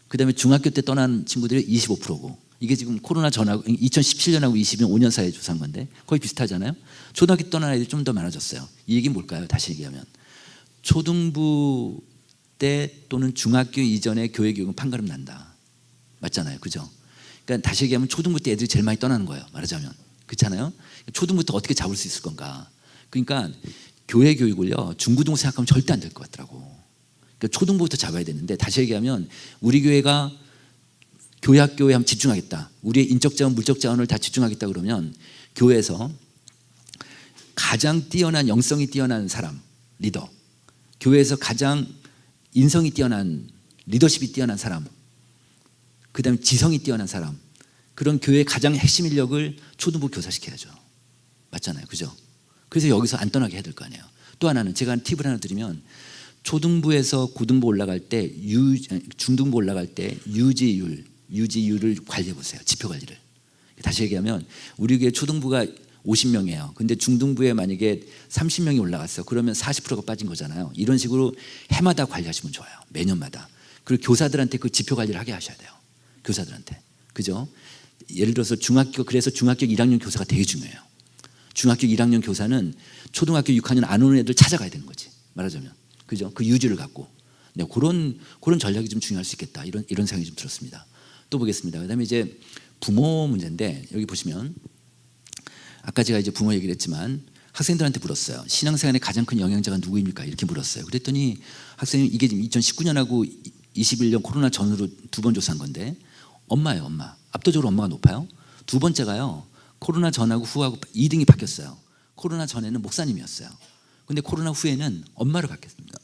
그 다음에 중학교 때 떠난 친구들이 25%고, 이게 지금 코로나 전하고 2017년하고 20년 5년 사이에 조사한 건데 거의 비슷하잖아요. 초등학교 때 떠난 아이들이 좀 더 많아졌어요. 이 얘기는 뭘까요? 다시 얘기하면 초등부 때 또는 중학교 이전에 교회 교육은 판가름 난다. 맞잖아요. 그죠? 그러니까 다시 얘기하면 초등부 때 애들이 제일 많이 떠나는 거예요. 말하자면. 그렇잖아요. 초등부터 어떻게 잡을 수 있을 건가. 그러니까 교회 교육을요 중고등 생각하면 절대 안 될 것 같더라고. 그러니까 초등부부터 잡아야 되는데, 다시 얘기하면 우리 교회가 교회 학교에 한번 집중하겠다. 우리의 인적 자원, 물적 자원을 다 집중하겠다 그러면 교회에서 가장 뛰어난 영성이 뛰어난 사람, 리더, 교회에서 가장 인성이 뛰어난 리더십이 뛰어난 사람, 그 다음에 지성이 뛰어난 사람, 그런 교회의 가장 핵심 인력을 초등부 교사시켜야죠. 맞잖아요. 그죠? 그래서 여기서 안 떠나게 해야 될 거 아니에요. 또 하나는 제가 팁을 하나 드리면, 초등부에서 고등부 올라갈 때, 중등부 올라갈 때 유지율을 관리해 보세요. 지표 관리를. 다시 얘기하면 우리 교회 초등부가 50명이에요. 근데 중등부에 만약에 30명이 올라갔어. 그러면 40%가 빠진 거잖아요. 이런 식으로 해마다 관리하시면 좋아요. 매년마다. 그리고 교사들한테 그 지표 관리를 하게 하셔야 돼요. 교사들한테. 그죠? 예를 들어서 그래서 중학교 1학년 교사가 되게 중요해요. 중학교 1학년 교사는 초등학교 6학년 안 오는 애들 찾아가야 되는 거지. 말하자면. 그죠? 그 유지를 갖고. 네, 그런 전략이 좀 중요할 수 있겠다. 이런 생각이 좀 들었습니다. 또 보겠습니다. 그다음에 이제 부모 문제인데 여기 보시면 아까 제가 이제 부모 얘기를 했지만 학생들한테 물었어요. 신앙생활의 가장 큰 영향자가 누구입니까? 이렇게 물었어요. 그랬더니 학생이 이게 지금 2019년하고 21년 코로나 전후로 두 번 조사한 건데 엄마예요. 엄마. 압도적으로 엄마가 높아요. 두 번째가요. 코로나 전하고 후하고 2등이 바뀌었어요. 코로나 전에는 목사님이었어요. 근데 코로나 후에는 엄마로 바뀌었습니다.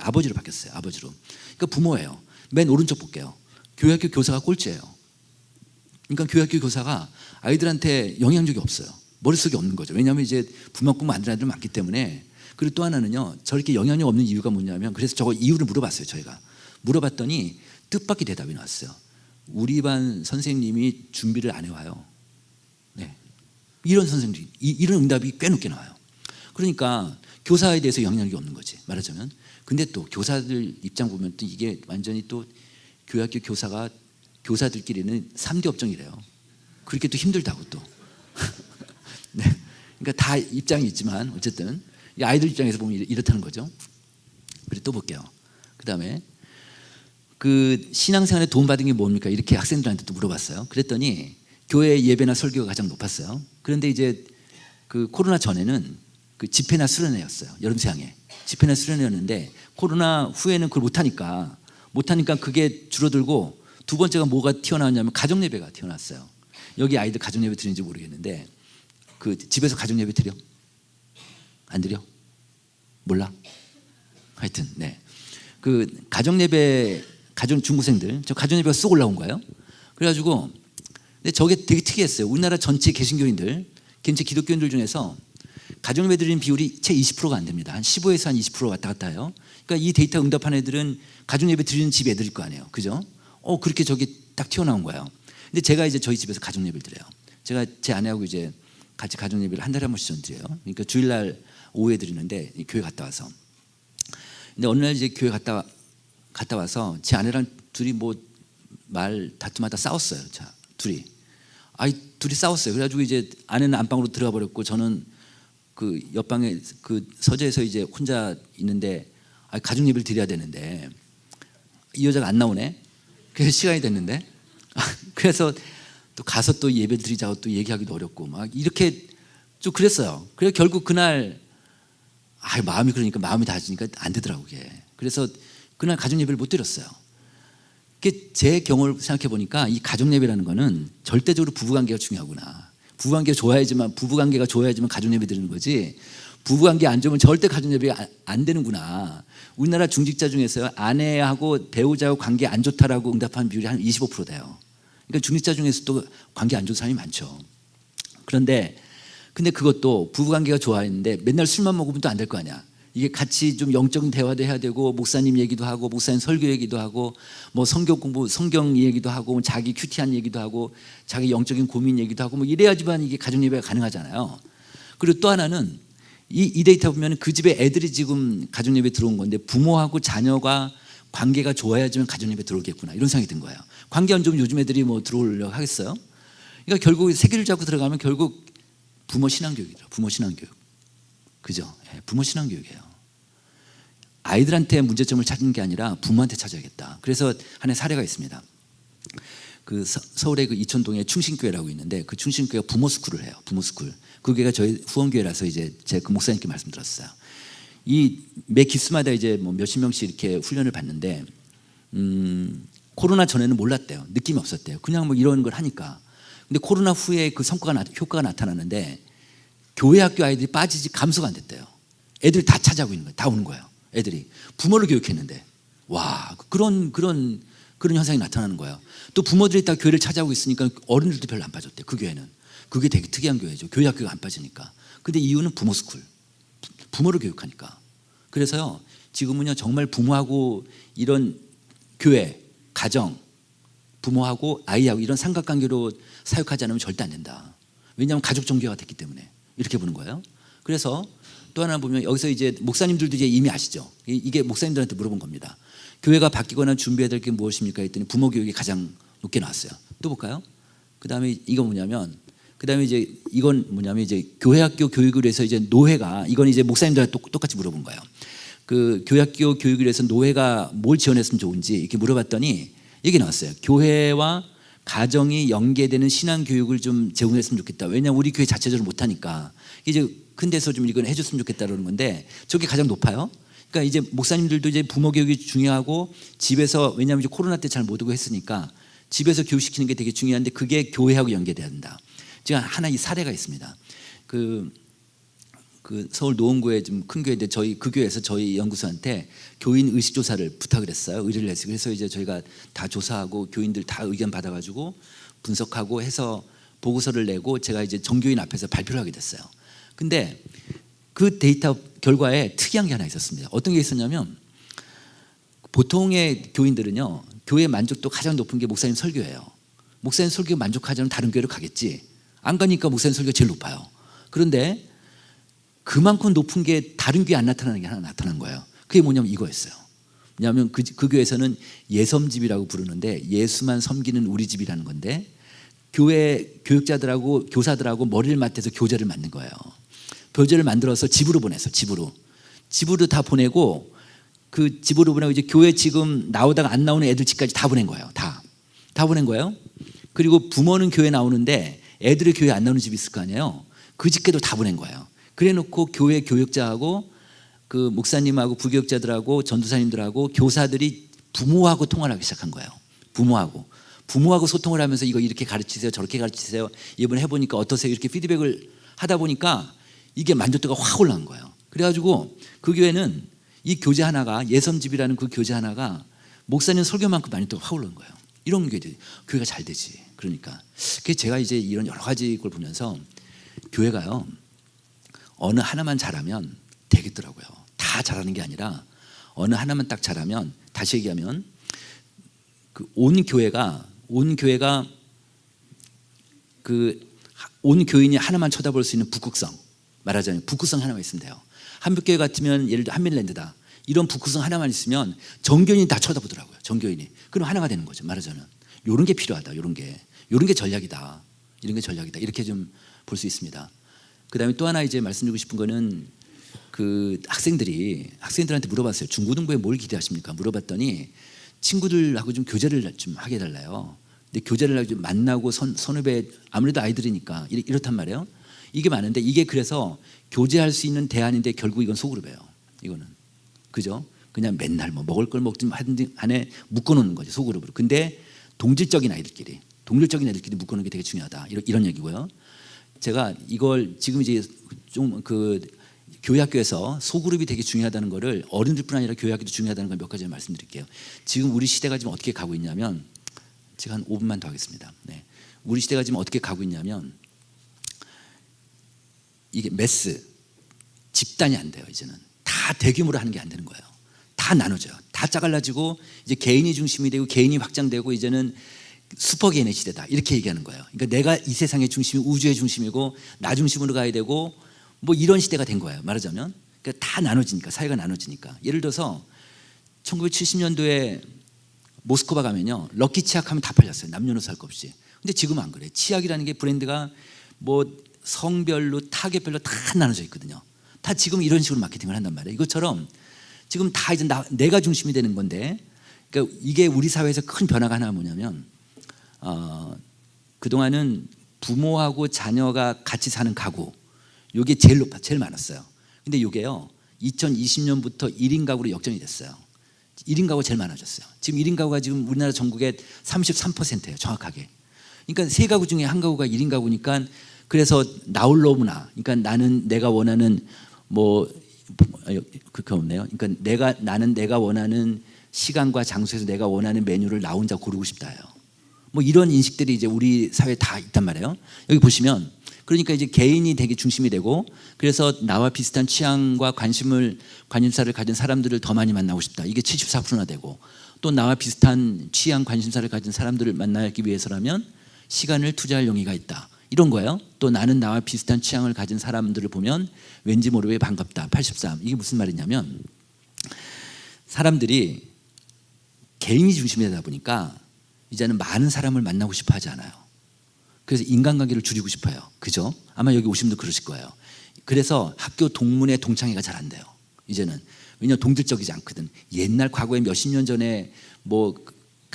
아버지로 바뀌었어요. 아버지로. 그러니까 부모예요. 맨 오른쪽 볼게요. 교회학교 교사가 꼴찌예요. 그러니까 교회학교 교사가 아이들한테 영향력이 없어요. 머릿속에 없는 거죠. 왜냐하면 이제 부모 꿈 만드는 아이들 많기 때문에. 그리고 또 하나는요. 저렇게 영향력 없는 이유가 뭐냐면 그래서 저거 이유를 물어봤어요. 저희가. 물어봤더니 뜻밖의 대답이 나왔어요. 우리 반 선생님이 준비를 안 해와요. 네. 이런 선생님들이 이런 응답이 꽤 높게 나와요. 그러니까 교사에 대해서 영향력이 없는 거지 말하자면. 근데 또 교사들 입장 보면 또 이게 완전히 또 교회학교 교사가 교사들끼리는 3대 업종이래요. 그렇게 또 힘들다고 또. 네. 그러니까 다 입장이 있지만 어쨌든 이 아이들 입장에서 보면 이렇다는 거죠. 그리고 또 볼게요. 그 다음에 그 신앙생활에 도움받은 게 뭡니까? 이렇게 학생들한테 또 물어봤어요. 그랬더니 교회 예배나 설교가 가장 높았어요. 그런데 이제 그 코로나 전에는 그 집회나 수련회였어요. 여름 새학에 집회나 수련회였는데 코로나 후에는 그걸 못하니까 그게 줄어들고 두 번째가 뭐가 튀어나왔냐면 가정예배가 튀어나왔어요. 여기 아이들 가정예배 드리는지 모르겠는데 그 집에서 가정예배 드려? 안 드려? 몰라? 하여튼 네. 그 가정예배 중고생들 저 가정예배가 쑥 올라온 거예요. 그래가지고 근데 저게 되게 특이했어요. 우리나라 전체 개신교인들 전체 기독교인들 중에서 가정예배 드리는 비율이 채 20%가 안 됩니다. 한 15에서 한 20% 왔다 갔다 해요. 그러니까 이 데이터 응답한 애들은 가정예배 드리는 집 애들일 거 아니에요. 그죠? 그렇게 저게 딱 튀어나온 거예요. 근데 제가 이제 저희 집에서 가정예배를 드려요. 제가 제 아내하고 이제 같이 가정예배를 한 달에 한 번씩 드려요. 그러니까 주일날 오후에 드리는데 교회 갔다 와서. 근데 어느 날 이제 교회 갔다 와서 제 아내랑 둘이 뭐 말 다툼하다 싸웠어요. 자, 둘이 싸웠어요. 그래가지고 이제 아내는 안방으로 들어가 버렸고 저는 그 옆방에 그 서재에서 이제 혼자 있는데 가정 예배를 드려야 되는데 이 여자가 안 나오네. 그래서 시간이 됐는데 그래서 또 가서 또 예배 드리자고 또 얘기하기도 어렵고 막 이렇게 좀 그랬어요. 그래서 결국 그날 마음이 다지니까 안 되더라고 그게. 그래서 그날 가정 예배를 못 드렸어요. 제 경험을 생각해 보니까 이 가정 예배라는 거는 절대적으로 부부관계가 중요하구나. 부부관계가 좋아야지만 가정 예배 드리는 거지. 부부관계 안 좋으면 절대 가정 예배가 안 되는구나. 우리나라 중직자 중에서 아내하고 배우자하고 관계 안 좋다라고 응답한 비율이 한 25% 돼요. 그러니까 중직자 중에서도 관계 안 좋은 사람이 많죠. 근데 그것도 부부관계가 좋아했는데 맨날 술만 먹으면 또 안 될 거 아니야. 이게 같이 좀 영적인 대화도 해야 되고 목사님 얘기도 하고 목사님 설교 얘기도 하고 뭐 성경 공부 성경 얘기도 하고 자기 큐티한 얘기도 하고 자기 영적인 고민 얘기도 하고 뭐 이래야지만 이게 가정 예배가 가능하잖아요. 그리고 또 하나는 이 데이터 보면 그 집에 애들이 지금 가정 예배 들어온 건데 부모하고 자녀가 관계가 좋아야지만 가정 예배 들어오겠구나 이런 생각이 든 거예요. 관계 안 좋으면 요즘 애들이 뭐 들어오려고 하겠어요? 그러니까 결국 세계를 잡고 들어가면 결국 부모 신앙교육이죠. 부모 신앙교육. 그죠? 부모 신앙교육이에요. 아이들한테 문제점을 찾는 게 아니라 부모한테 찾아야겠다. 그래서 하나의 사례가 있습니다. 그 서울의 그 이천동에 충신교회라고 있는데 그 충신교회가 부모 스쿨을 해요. 부모 스쿨. 그 교회가 저희 후원교회라서 이제 제 그 목사님께 말씀드렸어요. 이 매 기수마다 이제 뭐 몇십 명씩 이렇게 훈련을 받는데 코로나 전에는 몰랐대요. 느낌이 없었대요. 그냥 뭐 이런 걸 하니까. 근데 코로나 후에 그 효과가 나타나는데 교회 학교 아이들이 빠지지 감소가 안 됐대요. 애들이 다 찾아오고 있는 거예요. 다 오는 거예요. 애들이 부모를 교육했는데 와 그런 현상이 나타나는 거예요. 또 부모들이 다 교회를 찾아오고 있으니까 어른들도 별로 안 빠졌대. 그 교회는 그게 되게 특이한 교회죠. 교회 학교가 안 빠지니까. 근데 이유는 부모 스쿨, 부모를 교육하니까. 그래서요 지금은요 정말 부모하고 이런 교회, 가정, 부모하고 아이하고 이런 삼각관계로 사역하지 않으면 절대 안 된다. 왜냐하면 가족 종교가 됐기 때문에 이렇게 보는 거예요. 그래서 또 하나 보면 여기서 이제 목사님들도 이제 이미 아시죠. 이게 목사님들한테 물어본 겁니다. 교회가 바뀌거나 준비해야 될 게 무엇입니까? 했더니 부모 교육이 가장 높게 나왔어요. 또 볼까요? 그다음에 이건 뭐냐면 이제 교회학교 교육을 해서 이제 노회가 이건 이제 목사님들한테 똑같이 물어본 거예요. 그 교회학교 교육을 해서 노회가 뭘 지원했으면 좋은지 이렇게 물어봤더니 얘기 나왔어요. 교회와 가정이 연계되는 신앙 교육을 좀 제공했으면 좋겠다. 왜냐하면 우리 교회 자체적으로 못하니까 이제 큰 데서 좀 이건 해줬으면 좋겠다 그러는 건데 저게 가장 높아요. 그러니까 이제 목사님들도 이제 부모 교육이 중요하고 집에서 왜냐하면 이제 코로나 때 잘 못 오고 했으니까 집에서 교육시키는 게 되게 중요한데 그게 교회하고 연계돼야 된다. 제가 하나 이 사례가 있습니다. 그 서울 노원구에 좀 큰 교회인데 저희 그 교회에서 저희 연구소한테 교인 의식 조사를 부탁을 했어요. 의뢰를 했어요. 그래서 이제 저희가 다 조사하고 교인들 다 의견 받아가지고 분석하고 해서 보고서를 내고 제가 이제 정교인 앞에서 발표를 하게 됐어요. 근데 그 데이터 결과에 특이한 게 하나 있었습니다. 어떤 게 있었냐면 보통의 교인들은요 교회 만족도 가장 높은 게 목사님 설교예요. 목사님 설교 만족하지 않으면 다른 교회로 가겠지. 안 가니까 목사님 설교가 제일 높아요. 그런데 그만큼 높은 게 다른 교회에 안 나타나는 게 하나 나타난 거예요. 그게 뭐냐면 이거였어요. 왜냐하면 그 교회에서는 예섬집이라고 부르는데 예수만 섬기는 우리 집이라는 건데 교회 교육자들하고 교사들하고 머리를 맞대서 교재를 만든 거예요. 교재를 만들어서 집으로 보냈어. 집으로 다 보내고 그 집으로 보내고 이제 교회 지금 나오다가 안 나오는 애들 집까지 다 보낸 거예요. 다 보낸 거예요. 그리고 부모는 교회 나오는데 애들이 교회 안 나오는 집이 있을 거 아니에요. 그 집게도 다 보낸 거예요. 그래놓고 교회 교육자하고 그 목사님하고 부교육자들하고 전도사님들하고 교사들이 부모하고 통화를 하기 시작한 거예요. 부모하고 소통을 하면서 이거 이렇게 가르치세요, 저렇게 가르치세요. 이번에 해보니까 어떠세요? 이렇게 피드백을 하다 보니까 이게 만족도가 확 올라간 거예요. 그래가지고 그 교회는 이 교재 하나가 예섬집이라는 그 교재 하나가 목사님 설교만큼 만족도가 확 올라간 거예요. 이런 교회가 잘 되지. 그러니까 제가 이제 이런 여러 가지 걸 보면서 교회가요 어느 하나만 잘하면 되겠더라고요. 다 잘하는 게 아니라 어느 하나만 딱 잘하면 다시 얘기하면 온 교회가 온 교인이 하나만 쳐다볼 수 있는 북극성 말하자면 북극성 하나만 있으면 돼요. 한빛교회 같으면 예를 들어 한밀랜드다. 이런 북극성 하나만 있으면 전교인이 다 쳐다보더라고요. 전교인이. 그럼 하나가 되는 거죠. 말하자면 이런 게 필요하다. 이런 게 전략이다. 이렇게 좀 볼 수 있습니다. 그다음에 또 하나 이제 말씀드리고 싶은 거는 그 학생들한테 물어봤어요. 중고등부에 뭘 기대하십니까? 물어봤더니 친구들하고 좀 교제를 좀 하게 해달래요. 근데 교제를 하고 좀 만나고 선후배 아무래도 아이들이니까 이렇단 말이에요. 이게 많은데 이게 그래서 교제할 수 있는 대안인데 결국 이건 소그룹이에요. 이거는 그죠? 그냥 맨날 뭐 먹을 걸 먹지 안에 묶어놓는 거죠 소그룹으로. 근데 동질적인 애들끼리 묶어놓는 게 되게 중요하다. 이런 얘기고요. 제가 이걸 지금 이제 좀 교회학교에서 소그룹이 되게 중요하다는 거를 어른들뿐 아니라 교회학교도 중요하다는 걸 몇 가지 말씀드릴게요. 지금 우리 시대가 지금 어떻게 가고 있냐면 제가 한 5분만 더 하겠습니다. 네. 우리 시대가 지금 어떻게 가고 있냐면 이게 매스 집단이 안 돼요. 이제는 다 대규모로 하는 게 안 되는 거예요. 다 나눠져요. 다 짜갈라지고 이제 개인이 중심이 되고 개인이 확장되고 이제는 슈퍼 개인의 시대다 이렇게 얘기하는 거예요. 그러니까 내가 이 세상의 중심이 우주의 중심이고 나 중심으로 가야 되고 뭐 이런 시대가 된 거예요. 말하자면 그러니까 다 나눠지니까 사회가 나눠지니까 예를 들어서 1970년도에 모스크바 가면요 럭키 치약하면 다 팔렸어요. 남녀노소 할 것 없이. 근데 지금은 안 그래. 치약이라는 게 브랜드가 뭐 성별로 타겟별로 다 나눠져 있거든요. 다 지금 이런 식으로 마케팅을 한단 말이에요. 이것처럼 지금 다 이제 내가 중심이 되는 건데 그러니까 이게 우리 사회에서 큰 변화가 하나 뭐냐면 그동안은 부모하고 자녀가 같이 사는 가구 이게 제일 많았어요. 근데 이게요 2020년부터 1인 가구로 역전이 됐어요. 1인 가구가 제일 많아졌어요. 지금 1인 가구가 지금 우리나라 전국의 33%예요 정확하게. 그러니까 세 가구 중에 한 가구가 1인 가구니까 그래서 나홀로 문화. 그러니까 나는 내가 원하는 그렇게 없네요. 그러니까 나는 내가 원하는 시간과 장소에서 내가 원하는 메뉴를 나 혼자 고르고 싶다예요. 뭐 이런 인식들이 이제 우리 사회에 다 있단 말이에요. 여기 보시면 그러니까 이제 개인이 되게 중심이 되고 그래서 나와 비슷한 취향과 관심사를 가진 사람들을 더 많이 만나고 싶다. 이게 74%나 되고 또 나와 비슷한 취향 관심사를 가진 사람들을 만나기 위해서라면 시간을 투자할 용의가 있다. 이런 거예요. 또 나는 나와 비슷한 취향을 가진 사람들을 보면 왠지 모르게 반갑다. 83. 이게 무슨 말이냐면 사람들이 개인이 중심이 되다 보니까 이제는 많은 사람을 만나고 싶어 하지 않아요. 그래서 인간관계를 줄이고 싶어요. 그죠? 아마 여기 오신 분도 그러실 거예요. 그래서 학교 동문회 동창회가 잘 안 돼요. 이제는 왜냐하면 동질적이지 않거든. 옛날 과거에 몇십 년 전에 뭐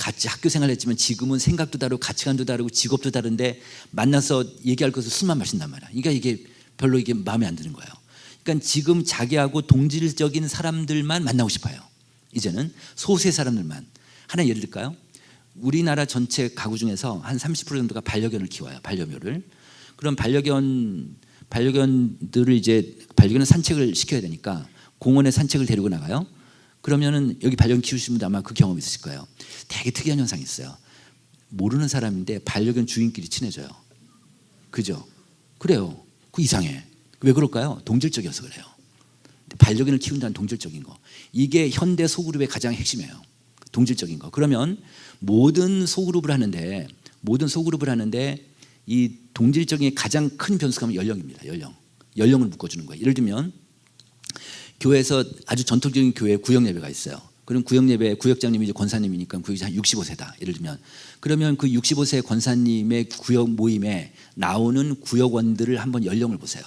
같이 학교 생활했지만 지금은 생각도 다르고 가치관도 다르고 직업도 다른데 만나서 얘기할 것을 술만 마신단 말이야. 그러니까 이게 별로 이게 마음에 안 드는 거예요. 그러니까 지금 자기하고 동질적인 사람들만 만나고 싶어요. 이제는 소수의 사람들만. 하나 예를 들까요? 우리나라 전체 가구 중에서 한 30% 정도가 반려견을 키워요. 반려묘를. 그럼 반려견들을 이제 반려견은 산책을 시켜야 되니까 공원에 산책을 데리고 나가요. 그러면은 여기 반려견 키우시는 분들 아마 그 경험 있으실 거예요. 되게 특이한 현상이 있어요. 모르는 사람인데 반려견 주인끼리 친해져요. 그죠? 그래요. 그 이상해. 왜 그럴까요? 동질적이어서 그래요. 반려견을 키운다는 동질적인 거. 이게 현대 소그룹의 가장 핵심이에요. 동질적인 거. 그러면 모든 소그룹을 하는데 이 동질적인 가장 큰 변수가 연령입니다. 연령을 묶어주는 거예요. 예를 들면 교회에서 아주 전통적인 교회 구역 예배가 있어요. 그럼 구역 예배 구역장님이 이제 권사님이니까 구역이 한 65세다. 예를 들면 그러면 그 65세 권사님의 구역 모임에 나오는 구역원들을 한번 연령을 보세요.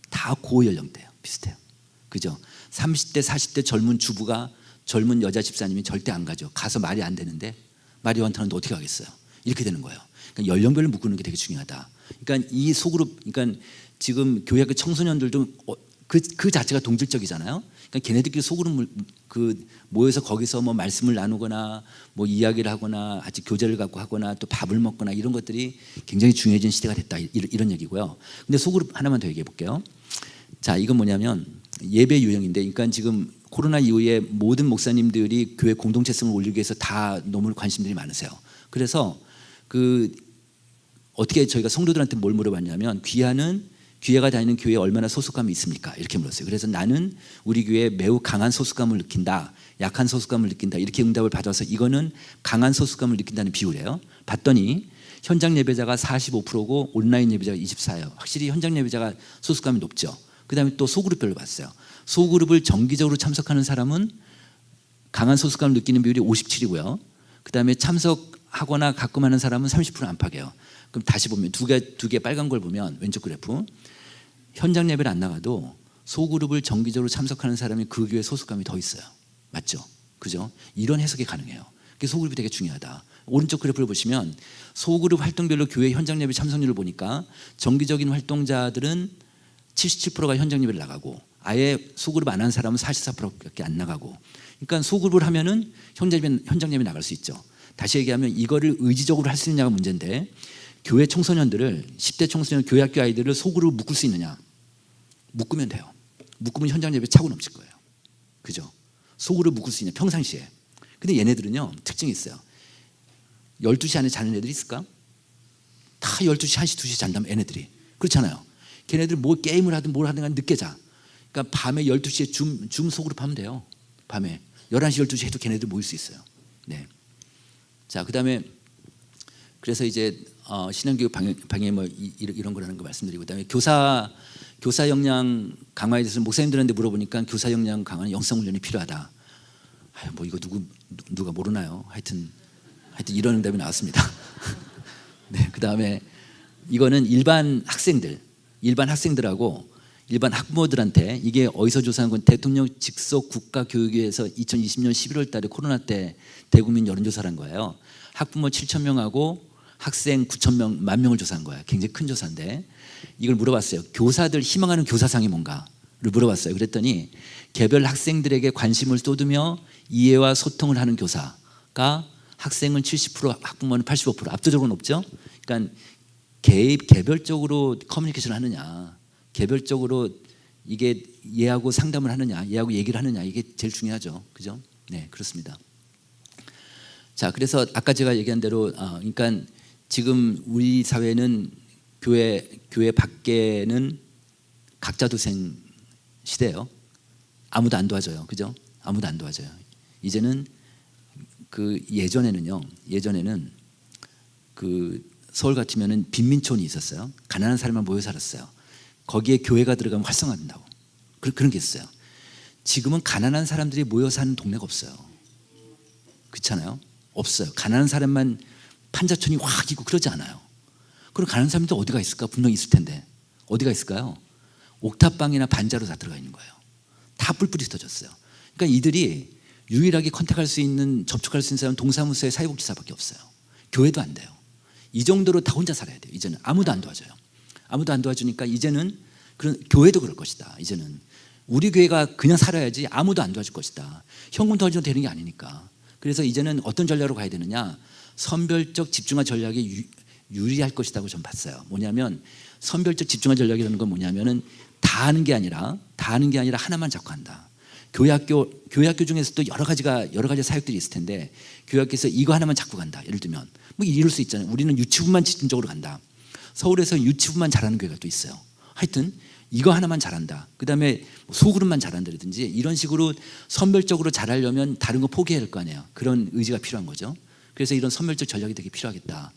다 고연령대예요. 비슷해요. 그죠? 30대 40대 젊은 주부가 젊은 여자 집사님이 절대 안 가죠. 가서 말이 안 되는데 말이 많다는데 어떻게 하겠어요? 이렇게 되는 거예요. 그러니까 연령별로 묶는 게 되게 중요하다. 그러니까 이 소그룹, 그러니까 지금 교회 그 청소년들도 그 자체가 동질적이잖아요. 그러니까 걔네들끼리 소그룹 모여서 거기서 뭐 말씀을 나누거나 뭐 이야기를 하거나 같이 교제를 갖고 하거나 또 밥을 먹거나 이런 것들이 굉장히 중요해진 시대가 됐다. 이런 얘기고요. 근데 소그룹 하나만 더 얘기해 볼게요. 자, 이건 뭐냐면 예배 유형인데, 그러니까 지금 코로나 이후에 모든 목사님들이 교회 공동체성을 올리기 위해서 다 너무 관심들이 많으세요. 그래서 어떻게 저희가 성도들한테 뭘 물어봤냐면 귀하가 다니는 교회에 얼마나 소속감이 있습니까? 이렇게 물었어요. 그래서 나는 우리 교회에 매우 강한 소속감을 느낀다, 약한 소속감을 느낀다, 이렇게 응답을 받아서 이거는 강한 소속감을 느낀다는 비율이에요. 봤더니 현장 예배자가 45%고 온라인 예배자가 24%예요. 확실히 현장 예배자가 소속감이 높죠. 그 다음에 또 소그룹별로 봤어요. 소그룹을 정기적으로 참석하는 사람은 강한 소속감을 느끼는 비율이 57이고요. 그 다음에 참석하거나 가끔 하는 사람은 30% 안팎이에요. 그럼 다시 보면 두 개 빨간 걸 보면 왼쪽 그래프, 현장 예배를 안 나가도 소그룹을 정기적으로 참석하는 사람이 그 교회 소속감이 더 있어요. 맞죠? 그죠? 이런 해석이 가능해요. 그래서 소그룹이 되게 중요하다. 오른쪽 그래프를 보시면 소그룹 활동별로 교회 현장 예배 참석률을 보니까 정기적인 활동자들은 77%가 현장 예배를 나가고 아예 소그룹 안 한 사람은 44%밖에 안 나가고, 그러니까 소그룹을 하면은 현장 예배 나갈 수 있죠. 다시 얘기하면 이거를 의지적으로 할 수 있느냐가 문제인데, 교회 청소년들을 10대 청소년 교회 학교 아이들을 소그룹으로 묶을 수 있느냐? 묶으면 돼요. 묶으면 현장 예배 차고 넘칠 거예요. 그죠? 소그룹 묶을 수 있냐? 평상시에. 근데 얘네들은요 특징이 있어요. 12시 안에 자는 애들이 있을까? 다 12시, 1시, 2시 잔다면 애네들이. 그렇잖아요. 걔네들 뭐 게임을 하든 뭘 하든 늦게 자. 그러니까 밤에 12시에 줌 소그룹 하면 돼요. 밤에 11시, 12시 해도 걔네들 모일 수 있어요. 네. 자, 그다음에 그래서 이제 신앙교육 방해 뭐 이런 거라는 거 말씀드리고, 그다음에 교사 역량 강화에 대해서 목사님들한테 물어보니까 교사 역량 강화는 영성 훈련이 필요하다. 뭐 이거 누가 모르나요? 하여튼 이런 응답이 나왔습니다. 네, 그다음에 이거는 일반 학생들하고 일반 학부모들한테, 이게 어디서 조사한 건 대통령 직속 국가교육위에서 2020년 11월 달에 코로나 때 대국민 여론조사를 한 거예요. 학부모 7,000명하고 학생 9,000명, 10,000명을 조사한 거예요. 굉장히 큰 조사인데 이걸 물어봤어요. 교사들 희망하는 교사상이 뭔가를 물어봤어요. 그랬더니 개별 학생들에게 관심을 쏟으며 이해와 소통을 하는 교사가 학생은 70%, 학부모는 85%, 압도적으로 높죠. 그러니까 개별적으로 커뮤니케이션을 하느냐, 개별적으로 이게 얘하고 상담을 하느냐, 얘하고 얘기를 하느냐, 이게 제일 중요하죠. 그죠? 네, 그렇습니다. 자, 그래서 아까 제가 얘기한 대로 그러니까 지금 우리 사회는 교회 밖에는 각자도생 시대예요. 아무도 안 도와줘요. 그죠? 아무도 안 도와줘요. 이제는 예전에는 서울 같으면은 빈민촌이 있었어요. 가난한 사람만 모여 살았어요. 거기에 교회가 들어가면 활성화된다고. 그런 게 있어요. 지금은 가난한 사람들이 모여 사는 동네가 없어요. 그렇잖아요. 없어요. 가난한 사람만 판자촌이 확 있고 그러지 않아요. 그럼 가난한 사람들 어디가 있을까? 분명히 있을 텐데 어디가 있을까요? 옥탑방이나 반자로 다 들어가 있는 거예요. 다 뿔뿔이 흩어졌어요. 그러니까 이들이 유일하게 컨택할 수 있는 접촉할 수 있는 사람은 동사무소의 사회복지사밖에 없어요. 교회도 안 돼요. 이 정도로 다 혼자 살아야 돼요. 이제는 아무도 안 도와줘요. 아무도 안 도와주니까 이제는 그런 교회도 그럴 것이다. 이제는 우리 교회가 그냥 살아야지 아무도 안 도와줄 것이다. 현금 도와주면 되는 게 아니니까. 그래서 이제는 어떤 전략으로 가야 되느냐? 선별적 집중화 전략이 유리할 것이라고 저는 봤어요. 뭐냐면 선별적 집중화 전략이라는 건 뭐냐면은 다 하는 게 아니라 하나만 잡고 한다. 교회학교 중에서도 여러 가지 사역들이 있을 텐데 교회학교에서 이거 하나만 잡고 간다. 예를 들면 뭐 이럴 수 있잖아요. 우리는 유치부만 집중적으로 간다. 서울에서 유치부만 잘하는 교회가 또 있어요. 하여튼 이거 하나만 잘한다. 그다음에 소그룹만 잘한다든지 이런 식으로 선별적으로 잘하려면 다른 거 포기해야 할 거 아니에요. 그런 의지가 필요한 거죠. 그래서 이런 선별적 전략이 되게 필요하겠다.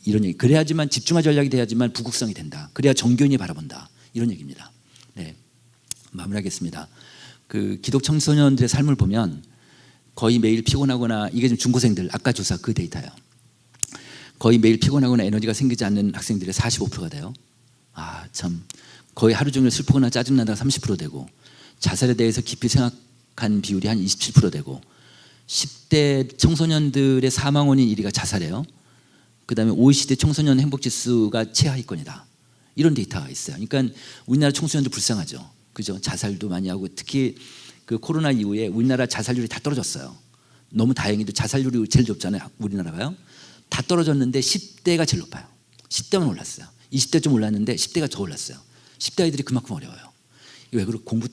이런 얘기. 그래야지만 집중화 전략이 돼야지만 부국성이 된다. 그래야 정교인이 바라본다. 이런 얘기입니다. 네, 마무리하겠습니다. 그 기독 청소년들의 삶을 보면 거의 매일 피곤하거나 이게 지금 중고생들 아까 조사 그 데이터예요. 거의 매일 피곤하거나 에너지가 생기지 않는 학생들의 45%가 돼요. 아, 참 거의 하루 종일 슬프거나 짜증나다가 30% 되고 자살에 대해서 깊이 생각한 비율이 한 27% 되고 10대 청소년들의 사망 원인 1위가 자살이에요. 그다음에 OECD 청소년 행복지수가 최하위권이다. 이런 데이터가 있어요. 그러니까 우리나라 청소년들 불쌍하죠. 그죠? 자살도 많이 하고 특히 그 코로나 이후에 우리나라 자살률이 다 떨어졌어요. 너무 다행히도 자살률이 제일 높잖아요. 우리나라가요. 다 떨어졌는데 10대가 제일 높아요. 10대만 올랐어요. 20대 좀 올랐는데 10대가 더 올랐어요. 10대 아이들이 그만큼 어려워요. 이거 왜 그럴까? 공부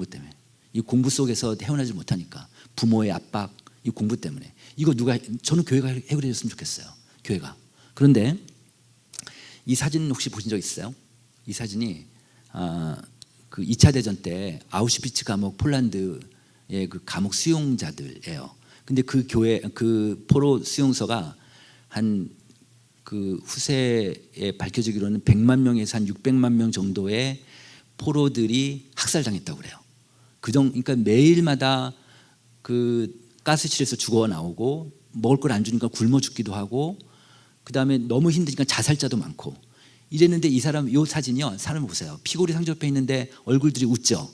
때문에. 이 공부 속에서 헤어나지 못하니까 부모의 압박, 이 공부 때문에. 이거 저는 교회가 해결해 줬으면 좋겠어요. 교회가. 그런데 이 사진 혹시 보신 적 있어요? 이 사진이 그 2차 대전 때 아우슈비츠 감옥 폴란드의 그 감옥 수용자들이에요. 근데 그 교회 그 포로 수용소가 한 그 후세에 밝혀지기로는 100만 명에서 한 600만 명 정도의 포로들이 학살당했다고 그래요. 그러니까 매일마다 그 가스실에서 죽어 나오고 먹을 걸 안 주니까 굶어 죽기도 하고 그다음에 너무 힘드니까 자살자도 많고 이랬는데 이 사진이요. 사람 보세요. 피골이 상접해 있는데 얼굴들이 웃죠.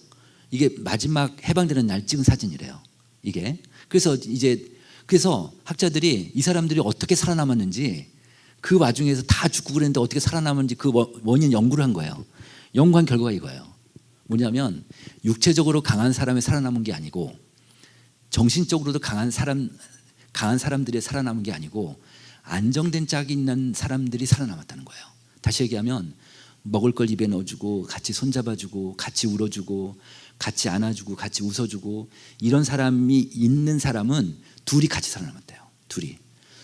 이게 마지막 해방되는 날 찍은 사진이래요. 이게. 그래서 학자들이 이 사람들이 어떻게 살아남았는지 그 와중에서 다 죽고 그랬는데 어떻게 살아남았는지 그 원인 연구를 한 거예요. 연구한 결과가 이거예요. 뭐냐면 육체적으로 강한 사람이 살아남은 게 아니고 정신적으로도 강한 사람들이 살아남은 게 아니고 안정된 짝이 있는 사람들이 살아남았다는 거예요. 다시 얘기하면 먹을 걸 입에 넣어주고 같이 손잡아주고 같이 울어주고 같이 안아주고 같이 웃어주고 이런 사람이 있는 사람은 둘이 같이 살아남았대요. 둘이.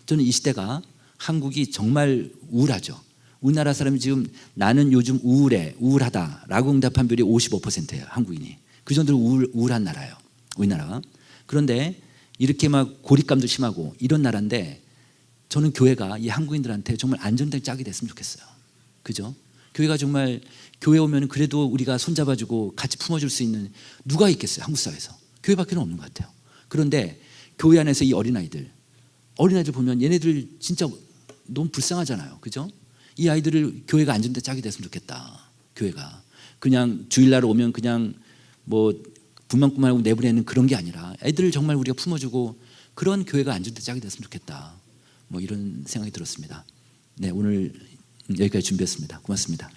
저는 이 시대가 한국이 정말 우울하죠. 우리나라 사람이 지금 나는 요즘 우울하다라고 응답한 비율이 55%예요. 한국인이. 그 정도로 우울한 나라예요. 우리나라가. 그런데 이렇게 막 고립감도 심하고 이런 나라인데 저는 교회가 이 한국인들한테 정말 안전된 짝이 됐으면 좋겠어요. 그죠? 교회가 정말 교회 오면 그래도 우리가 손잡아주고 같이 품어줄 수 있는 누가 있겠어요? 한국 사회에서. 교회밖에 없는 것 같아요. 그런데 교회 안에서 이 어린아이들 보면 얘네들 진짜 너무 불쌍하잖아요. 그죠? 이 아이들을 교회가 안전된 짝이 됐으면 좋겠다. 교회가. 그냥 주일날 오면 그냥 뭐 분만꾸만하고 내보내는 그런 게 아니라 애들을 정말 우리가 품어주고 그런 교회가 안전된 짝이 됐으면 좋겠다. 뭐 이런 생각이 들었습니다. 네, 오늘 여기까지 준비했습니다. 고맙습니다.